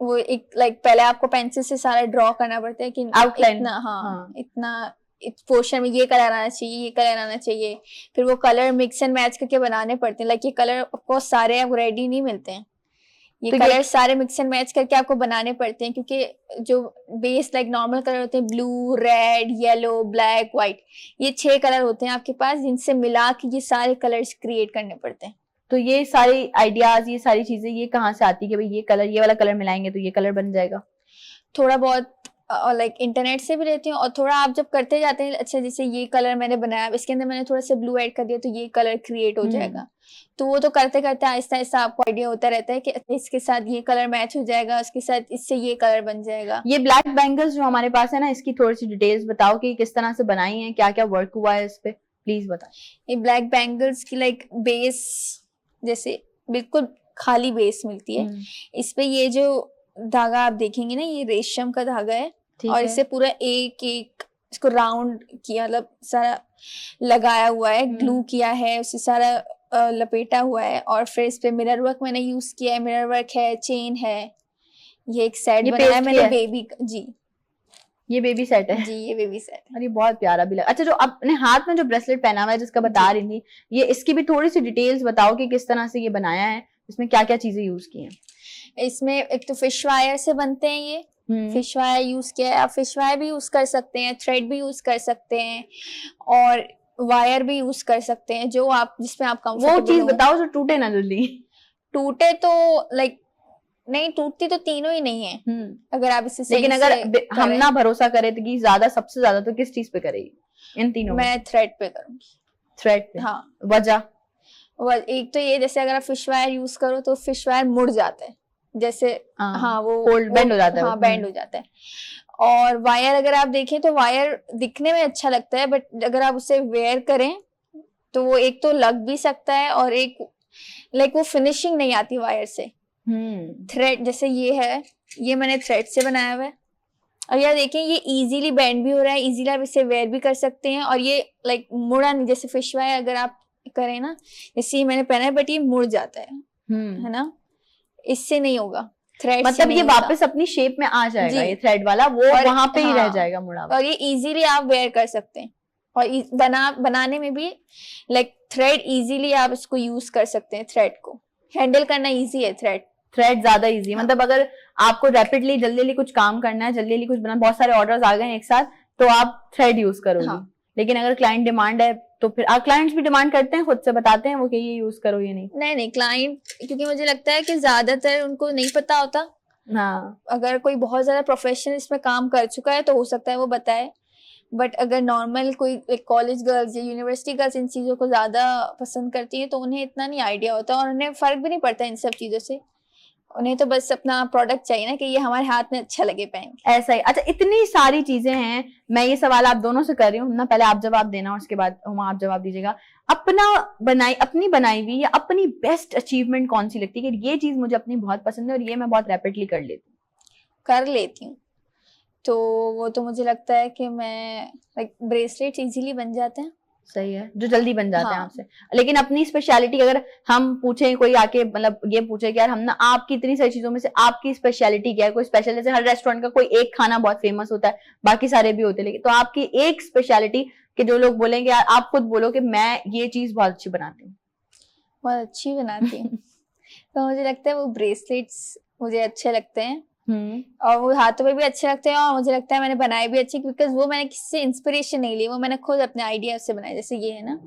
वो एक लाइक पहले आपको पेंसिल से सारा ड्रॉ करना पड़ता है कि आउटलाइन। इतना, हाँ, इतना इस पोर्शन में ये कलर आना चाहिए, ये कलर आना चाहिए। फिर वो कलर मिक्स एंड मैच करके बनाने पड़ते हैं। लाइक ये कलर ऑफकोर्स सारे आपको रेडी नहीं मिलते हैं, ये तो कलर सारे मिक्स एंड मैच करके आपको बनाने पड़ते हैं, क्योंकि जो बेस लाइक नॉर्मल कलर होते हैं blue, red, yellow, black, white, ये 6 कलर होते हैं आपके पास, जिनसे मिला के ये सारे कलर्स क्रिएट करने पड़ते हैं। तो ये सारी आइडियाज, ये सारी चीजें ये कहाँ से आती है कि भाई ये वाला कलर मिलाएंगे तो ये कलर बन जाएगा? थोड़ा बहुत लाइक इंटरनेट से भी लेती हूँ, और थोड़ा आप जब करते जाते हैं, अच्छा जैसे ये कलर मैंने बनाया, इसके अंदर मैंने थोड़ा सा ब्लू ऐड कर दिया तो ये कलर क्रिएट हो जाएगा। तो वो तो करते करते आहिस्ता आहिस्ता आपको आइडिया होता रहता है कि इसके साथ ये कलर मैच हो जाएगा, उसके साथ इससे ये कलर बन जाएगा। ये ब्लैक बैंगल्स जो हमारे पास है ना, इसकी थोड़ी सी डिटेल्स बताओ कि किस तरह से बनाई है, क्या क्या वर्क हुआ है इस पे, प्लीज बताओ। ये ब्लैक बैंगल्स की लाइक बेस जैसे बिल्कुल खाली बेस मिलती है। इस पे ये जो धागा आप देखेंगे ना, ये रेशम का धागा है, और इससे पूरा एक एक इसको राउंड किया, मतलब सारा लगाया हुआ है, ग्लू किया है, उससे सारा लपेटा हुआ है। और फिर इस पे मिरर वर्क मैंने यूज किया है, मिरर वर्क है, चेन है। ये एक सेट बनाया है मैंने बेबी जी। ये बेबी सेट है जी, ये बेबी सेट है। और ये बहुत प्यारा भी लगा। अच्छा, जो अपने हाथ में जो ब्रेसलेट पहना हुआ है जिसका बता रही थी, ये इसकी भी थोड़ी सी डिटेल्स बताओ कि किस तरह से ये बनाया है, इसमें क्या क्या चीजें यूज की हैं? इसमें एक तो फिश वायर से बनते हैं, ये फिश वायर यूज किया है। आप फिश वायर भी यूज कर सकते हैं, थ्रेड भी यूज कर सकते हैं, और वायर भी यूज कर सकते हैं, जो आप जिसमें आप कंफर्टेबल। वो चीज बताओ जो टूटे ना जल्दी। टूटे तो लाइक नहीं, टूटती तो तीनों ही नहीं है अगर आप इसे लेकिन अगर हम ना भरोसा करें तो कि ज्यादा सबसे ज्यादा तो किस चीज पे करेगी इन तीनों? मैं थ्रेड पे करूंगी। थ्रेड पे? हाँ। वजह? एक तो ये, जैसे अगर आप फिश वायर यूज करो तो फिश वायर मुड़ जाता है, जैसे हाँ वो बेंड हो जाता है। हाँ, बेंड हो जाता है। और वायर अगर आप देखें तो वायर दिखने में अच्छा लगता है, बट अगर आप उसे वेयर करें तो वो एक तो लग भी सकता है, और एक लाइक वो फिनिशिंग नहीं आती वायर से। थ्रेड जैसे ये है, ये मैंने थ्रेड से बनाया हुआ है, और यार देखें ये इजीली बेंड भी हो रहा है, इजीली आप इसे वेयर भी कर सकते हैं, और ये लाइक मुड़ा नहीं। जैसे फिश वायर अगर आप करें ना, जैसे मैंने पहना है बट ये मुड़ जाता है ना, इससे नहीं होगा। थ्रेड मतलब ये वापस अपनी शेप में आ जाएगा, ये थ्रेड वाला वो वहां पे ही रह जाएगा मुड़ा हुआ। और ये इजीली आप वेयर कर सकते हैं, और बनाने में भी लाइक थ्रेड इजीली आप इसको यूज कर सकते हैं। थ्रेड को हैंडल करना इजी है, थ्रेड ज्यादा इजी। मतलब अगर आपको रैपिडली जल्दी कुछ काम करना है, जल्दी कुछ बनाना, बहुत सारे ऑर्डर्स आ गए एक साथ, तो आप थ्रेड यूज करोगे। लेकिन अगर क्लाइंट डिमांड है तो फिर आप क्लाइंट्स भी डिमांड करते हैं, खुद से बताते हैं वो कि ये यूज करो, ये नहीं क्लाइंट, क्योंकि मुझे लगता है कि ज्यादातर उनको नहीं पता होता। हाँ, अगर कोई बहुत ज्यादा प्रोफेशनल इसमें काम कर चुका है तो हो सकता है वो बताए, बट अगर नॉर्मल कोई कॉलेज गर्ल्स या यूनिवर्सिटी गर्ल्स इन चीजों को ज्यादा पसंद करती है तो उन्हें इतना नहीं आइडिया होता, और उन्हें फर्क भी नहीं पड़ता इन सब चीजों से। उन्हें तो बस अपना प्रोडक्ट चाहिए ना कि ये हमारे हाथ में अच्छा लगे पहन के, ऐसा ही। अच्छा, इतनी सारी चीजें हैं, मैं ये सवाल आप दोनों से कर रही हूँ ना, पहले आप जवाब देना और उसके बाद आप जवाब दीजिएगा। अपनी बनाई हुई या अपनी बेस्ट अचीवमेंट कौन सी लगती है कि ये चीज मुझे अपनी बहुत पसंद है और ये मैं बहुत रैपिडली कर लेती हूँ? तो वो तो मुझे लगता है कि मैं लाइक ब्रेसलेट इजीली बन जाते हैं। सही है, जो जल्दी बन जाते हैं हाँ। आपसे। लेकिन अपनी स्पेशलिटी अगर हम पूछें, कोई आके मतलब ये पूछे कि यार हम ना आपकी इतनी सारी चीजों में से आपकी स्पेशलिटी क्या है, कोई स्पेशल, जैसे हर रेस्टोरेंट का कोई एक खाना बहुत फेमस होता है, बाकी सारे भी होते हैं, लेकिन तो आपकी एक स्पेशलिटी कि जो लोग बोलेंगे यार, आप खुद बोलो कि मैं ये चीज बहुत अच्छी बनाती हूँ। बहुत अच्छी बनाती हूँ। तो मुझे लगता है वो ब्रेसलेट्स मुझे अच्छे लगते हैं और वो हाथों पे भी अच्छे लगते हैं, और मुझे लगता है मैंने बनाए भी अच्छे, बिकॉज वो मैंने किसी से इंस्पिरेशन नहीं ली, वो मैंने खुद अपने आइडिया से बनाए। जैसे ये है ना,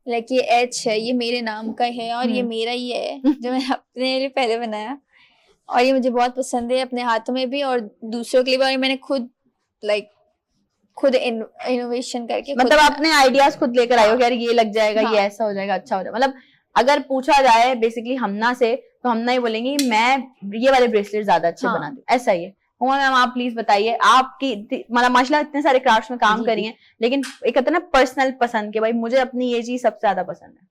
लाइक ये एच है, ये मेरे नाम का है और ये मेरा ही है जो मैंने अपने लिए पहले बनाया, और ये मुझे बहुत पसंद है अपने हाथों में भी और दूसरों के लिए भी। और ये मैंने खुद खुद इनोवेशन करके मतलब अपने आइडियाज खुद लेकर आए हो कि यार ये लग जाएगा, हाँ। ये ऐसा हो जाएगा, अच्छा हो जाएगा। मतलब अगर पूछा जाए बेसिकली हमना से, तो हमना ही बोलेंगे मैं ये वाले ब्रेसलेट ज्यादा अच्छे हाँ। बनाती हूँ, ऐसा ही है। हुमा मैम, आप प्लीज बताइए, आपकी मतलब माशाल्लाह इतने सारे क्राफ्ट्स में काम जी, करी जी। हैं, लेकिन एक कहते हैं ना पर्सनल पसंद के, भाई मुझे अपनी ये चीज सबसे ज्यादा पसंद है,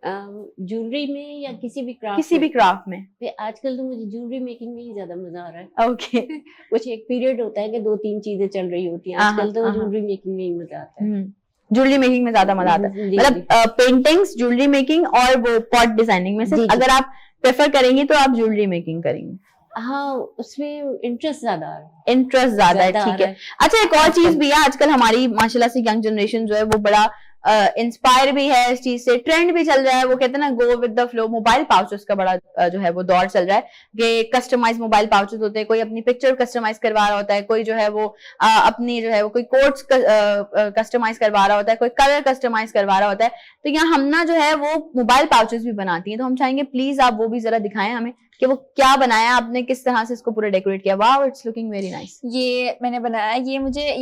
ज्वेलरी में या किसी भी क्राफ्ट किसी भी क्राफ्ट में। आजकल तो मुझे ज्वेलरी मेकिंग में ही ज्यादा मजा आ रहा है। ओके। कुछ एक पीरियड होता है कि 2-3 चीजें चल रही होती हैं, आजकल तो ज्वेलरी मेकिंग में ही मजा आता है। ज्वेलरी मेकिंग में ज्यादा मजा आता है, जी, मतलब पेंटिंग्स, ज्वेलरी मेकिंग और वो पॉट डिजाइनिंग में से जी, जी। अगर आप प्रेफर करेंगी तो आप ज्वेलरी मेकिंग करेंगी। हाँ, उसमें इंटरेस्ट ज्यादा आ रहा है। इंटरेस्ट ज्यादा है, ठीक है। अच्छा, एक और चीज भी है, आजकल हमारी माशाल्लाह से यंग जनरेशन जो है वो बड़ा इंस्पायर भी है इस चीज से, ट्रेंड भी चल रहा है, वो कहते हैं ना go with the flow. Mobile pouches का बड़ा जो है वो दौर चल रहा है कि कस्टमाइज मोबाइल पाउचेस होते हैं, कोई अपनी पिक्चर कस्टमाइज करवा रहा होता है, कोई जो है वो अपनी जो है वो कोई कोट्स कस्टमाइज करवा रहा होता है, कोई कलर कस्टमाइज करवा रहा होता है। तो यहाँ हमना जो है वो मोबाइल पाउचेस भी बनाती है, तो हम चाहेंगे प्लीज आप वो भी जरा दिखाएं हमें कि वो क्या बनाया आपने, किस तरह से इसको पूरा डेकोरेट किया। Wow, it's looking very nice. ये मैंने बनाया, ये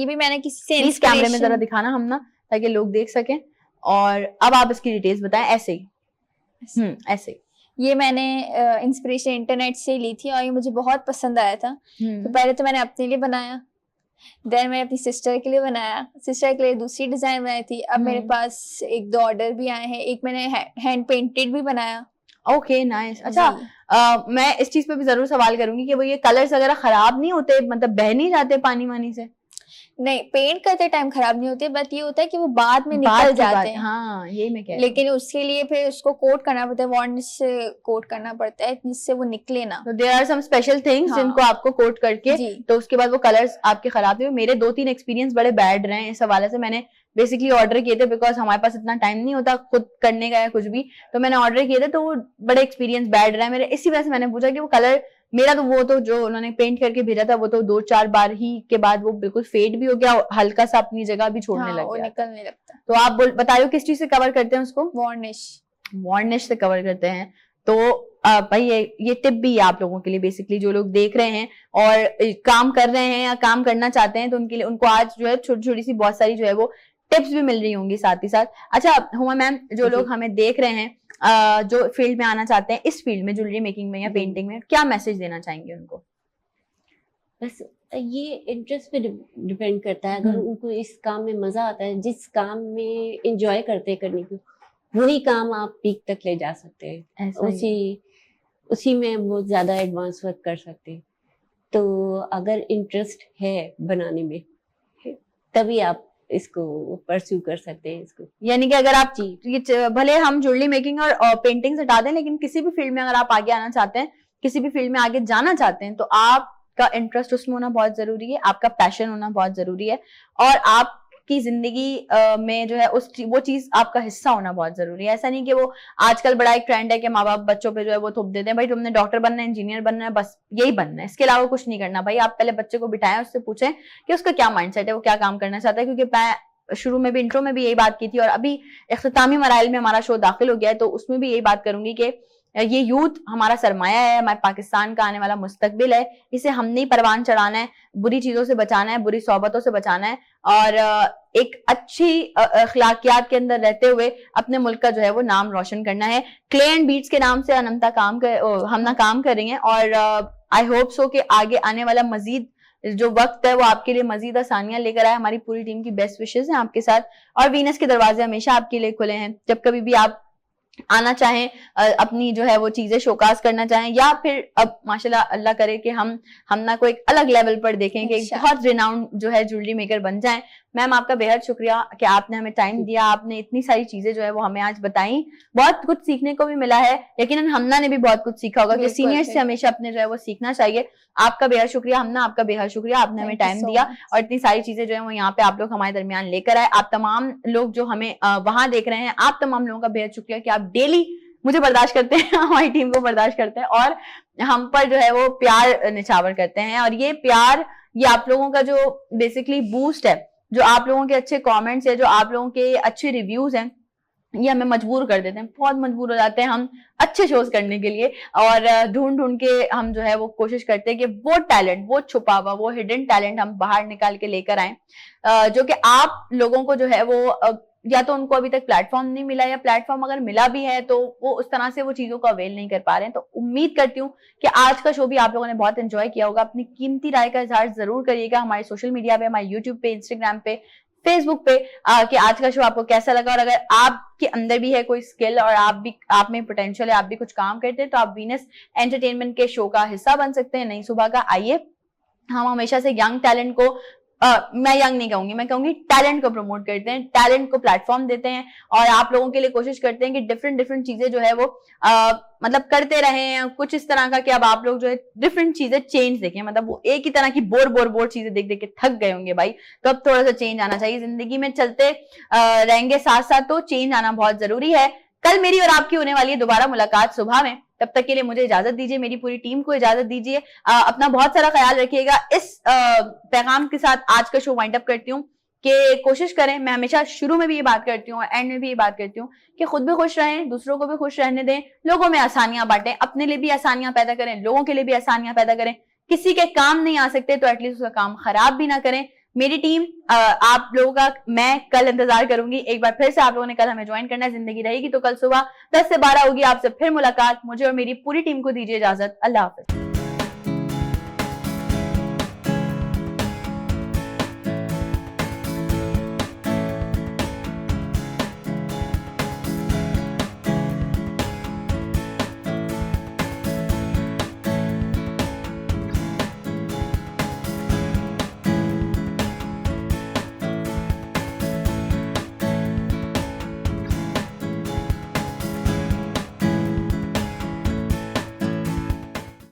भी मैंने किसी से प्लीज कैमरे में जरा दिखाना हमना, ताकि लोग देख सकें। और अब आप इसकी डिटेल्स बताएं, ऐसे ही ऐसे ही। ये मैंने इंस्पिरेशन इंटरनेट से ली थी और ये मुझे बहुत पसंद आया था। तो पहले तो मैंने अपने लिए बनाया, देन मैंने अपनी सिस्टर के लिए बनाया, सिस्टर के लिए दूसरी डिजाइन बनाई थी। अब मेरे पास 1-2 ऑर्डर भी आए हैं, एक मैंने हैंड पेंटेड भी बनाया। Okay, nice. अच्छा, मैं इस चीज पे भी जरूर सवाल करूंगी कि वो ये कलर्स वगैरह खराब नहीं होते, मतलब बह नहीं जाते पानी वानी से? नहीं, पेंट करते टाइम खराब नहीं होते, बट ये होता है कि वो बाद में निकल जाते हैं। हाँ, ये मैं कह रही हूँ। लेकिन उसके लिए फिर उसको कोट करना पड़ता है, वार्निश से कोट करना पड़ता है जिससे वो निकले ना। तो there are some special things हाँ। जिनको आपको कोट करके, जी। तो उसके बाद वो कलर्स आपके खराब नहीं हुए। मेरे 2-3 एक्सपीरियंस बड़े बैड रहे हैं इस हवाले से। मैंने बेसिकली ऑर्डर किए थे, बिकॉज हमारे पास इतना टाइम नहीं होता खुद करने का या कुछ भी, तो मैंने ऑर्डर किए थे, तो वो बड़े एक्सपीरियंस बैड रहे मेरे। इसी वजह से मैंने पूछा कि वो कलर मेरा तो वो तो जो उन्होंने पेंट करके भेजा था वो तो 2-4 बार ही के बाद वो बिल्कुल फेड भी हो गया, हल्का सा अपनी जगह भी छोड़ने हाँ, लग वो गया। निकलने लगता है। तो आप बता रहे हो किस चीज से कवर करते हैं उसको? वार्निश। वार्निश से कवर करते हैं। तो भाई ये टिप भी है आप लोगों के लिए, बेसिकली जो लोग देख रहे हैं और काम कर रहे हैं या काम करना चाहते हैं, तो उनके लिए उनको आज जो है छोटी छोटी सी बहुत सारी जो है वो टिप्स भी मिल रही होंगी साथ ही साथ। अच्छा हुमा मैम, जो लोग हमें देख रहे हैं जो फील्ड में आना चाहते हैं, इस फील्ड में ज्वेलरी मेकिंग में या पेंटिंग में, क्या मैसेज देना चाहेंगे उनको? बस ये इंटरेस्ट पे डिपेंड करता है। अगर उनको इस काम में मजा आता है, जिस काम में एंजॉय करते हैं करने को, वही काम आप पीक तक ले जा सकते हैं। उसी में वो ज्यादा एडवांस वर्क कर सकते हैं। तो अगर इंटरेस्ट है बनाने में, तभी आप इसको परस्यू कर सकते हैं इसको। यानी कि अगर आप भले हम ज्वेलरी मेकिंग और पेंटिंग हटा दें, लेकिन किसी भी फील्ड में अगर आप आगे आना चाहते हैं, किसी भी फील्ड में आगे जाना चाहते हैं, तो आपका इंटरेस्ट उसमें होना बहुत जरूरी है, आपका पैशन होना बहुत जरूरी है, और आपकी जिंदगी में जो है वो चीज आपका हिस्सा होना बहुत जरूरी है। ऐसा नहीं कि वो आजकल बड़ा एक ट्रेंड है कि माँ बाप बच्चों पे जो है वो थोप देते हैं, भाई तुमने डॉक्टर बनना है, इंजीनियर बनना है, बस यही बनना है, इसके अलावा कुछ नहीं करना। भाई आप पहले बच्चे को बिठाएं, उससे पूछें कि उसका क्या माइंडसेट है, वो क्या काम करना चाहता है। क्योंकि मैं शुरू में भी इंट्रो में भी यही बात की थी, और अभी इख्तितामी मराइल में हमारा शो दाखिल हो गया है, तो उसमें भी यही बात करूंगी कि ये यूथ हमारा सरमाया है, हमारे पाकिस्तान का आने वाला मुस्तकबिल है। इसे हमने ही परवान चढ़ाना है, बुरी चीजों से बचाना है, बुरी सोबतों से बचाना है, और एक अच्छी अखलाकियात के अंदर रहते हुए अपने मुल्क का जो है वो नाम रोशन करना है। क्ले एंड बीट्स के नाम से हमना काम कर रही हैं, और आई होप सो कि आगे आने वाला मजीद जो वक्त है वो आपके लिए मजीद आसानियां लेकर आए। हमारी पूरी टीम की बेस्ट विशेस हैं आपके साथ, और वीनस के दरवाजे हमेशा आपके लिए खुले हैं। जब कभी भी आप आना चाहें, अपनी जो है वो चीजें शोकास करना चाहें, या फिर अब माशाल्लाह अल्लाह करे कि हम ना को एक अलग लेवल पर देखें कि बहुत रिनाउंड जो है ज्वेलरी मेकर बन जाएं, मैम आपका बेहद शुक्रिया कि आपने हमें टाइम दिया, आपने इतनी सारी चीजें जो है वो हमें आज बताई, बहुत कुछ सीखने को भी मिला है। यकीनन हमना ने भी बहुत कुछ सीखा होगा कि सीनियर से हमेशा अपने जो है वो सीखना चाहिए। आपका बेहद शुक्रिया हमना, आपका बेहद शुक्रिया, आपने हमें टाइम दिया और इतनी सारी चीजें जो है वो यहाँ पे आप लोग हमारे दरमियान लेकर आए। आप तमाम लोग जो हमें वहां देख रहे हैं, आप तमाम लोगों का बेहद शुक्रिया कि आप डेली मुझे बर्दाश्त करते हैं, हमारी टीम को बर्दाश्त करते हैं और हम पर जो है वो प्यार निछावर करते हैं। और ये प्यार, ये आप लोगों का जो बेसिकली बूस्ट है, जो आप लोगों के अच्छे कमेंट्स है, जो आप लोगों के अच्छे रिव्यूज हैं, ये हमें मजबूर कर देते हैं, बहुत मजबूर हो जाते हैं हम अच्छे शोज करने के लिए। और ढूंढ ढूंढ के हम जो है वो कोशिश करते हैं कि वो टैलेंट, वो छुपा हुआ, वो हिडन टैलेंट हम बाहर निकाल के लेकर आए, जो कि आप लोगों को जो है वो या तो उनको अभी तक प्लेटफॉर्म नहीं मिला, या प्लेटफॉर्म अगर मिला भी है तो वो उस तरह से वो चीजों को अवेल नहीं कर पा रहे हैं। तो उम्मीद करती हूँ कि आज का शो भी आप लोगों ने बहुत एंजॉय किया होगा। अपनी कीमती राय का इजहार जरूर करिएगा हमारे सोशल मीडिया पे, हमारे यूट्यूब पे, इंस्टाग्राम पे, फेसबुक पे, कि आज का शो आपको कैसा लगा। और अगर आपके अंदर भी है कोई स्किल और आप में पोटेंशियल है, आप भी कुछ काम करते हैं, तो आप वीनस एंटरटेनमेंट के शो का हिस्सा बन सकते हैं। नई सुबह का आइए, हम हमेशा से यंग टैलेंट को मैं यंग नहीं कहूंगी, मैं कहूंगी टैलेंट को प्रमोट करते हैं, टैलेंट को प्लेटफॉर्म देते हैं और आप लोगों के लिए कोशिश करते हैं कि डिफरेंट चीजें जो है वो मतलब करते रहे, कुछ इस तरह का कि अब आप लोग जो है डिफरेंट चीजें चेंज देखें। मतलब वो एक ही तरह की बोर चीजें देख देख के थक गए होंगे भाई, तो अब थोड़ा सा चेंज आना चाहिए। जिंदगी में चलते रहेंगे साथ साथ, तो चेंज आना बहुत जरूरी है। कल मेरी और आपकी होने वाली है दोबारा मुलाकात सुबह में, तब तक के लिए मुझे इजाजत दीजिए, मेरी पूरी टीम को इजाजत दीजिए। अपना बहुत सारा ख्याल रखिएगा। इस पैगाम के साथ आज का शो वाइंड अप करती हूँ कि कोशिश करें, मैं हमेशा शुरू में भी ये बात करती हूँ और एंड में भी ये बात करती हूँ कि खुद भी खुश रहें, दूसरों को भी खुश रहने दें, लोगों में आसानियां बांटें, अपने लिए भी आसानियां पैदा करें, लोगों के लिए भी आसानियां पैदा करें। किसी के काम नहीं आ सकते तो एटलीस्ट उसका काम खराब भी ना करें। मेरी टीम, आप लोगों का मैं कल इंतजार करूंगी। एक बार फिर से आप लोगों ने कल हमें ज्वाइन करना है, जिंदगी रहेगी तो कल सुबह 10 से 12 होगी आपसे फिर मुलाकात। मुझे और मेरी पूरी टीम को दीजिए इजाजत। अल्लाह हाफिज।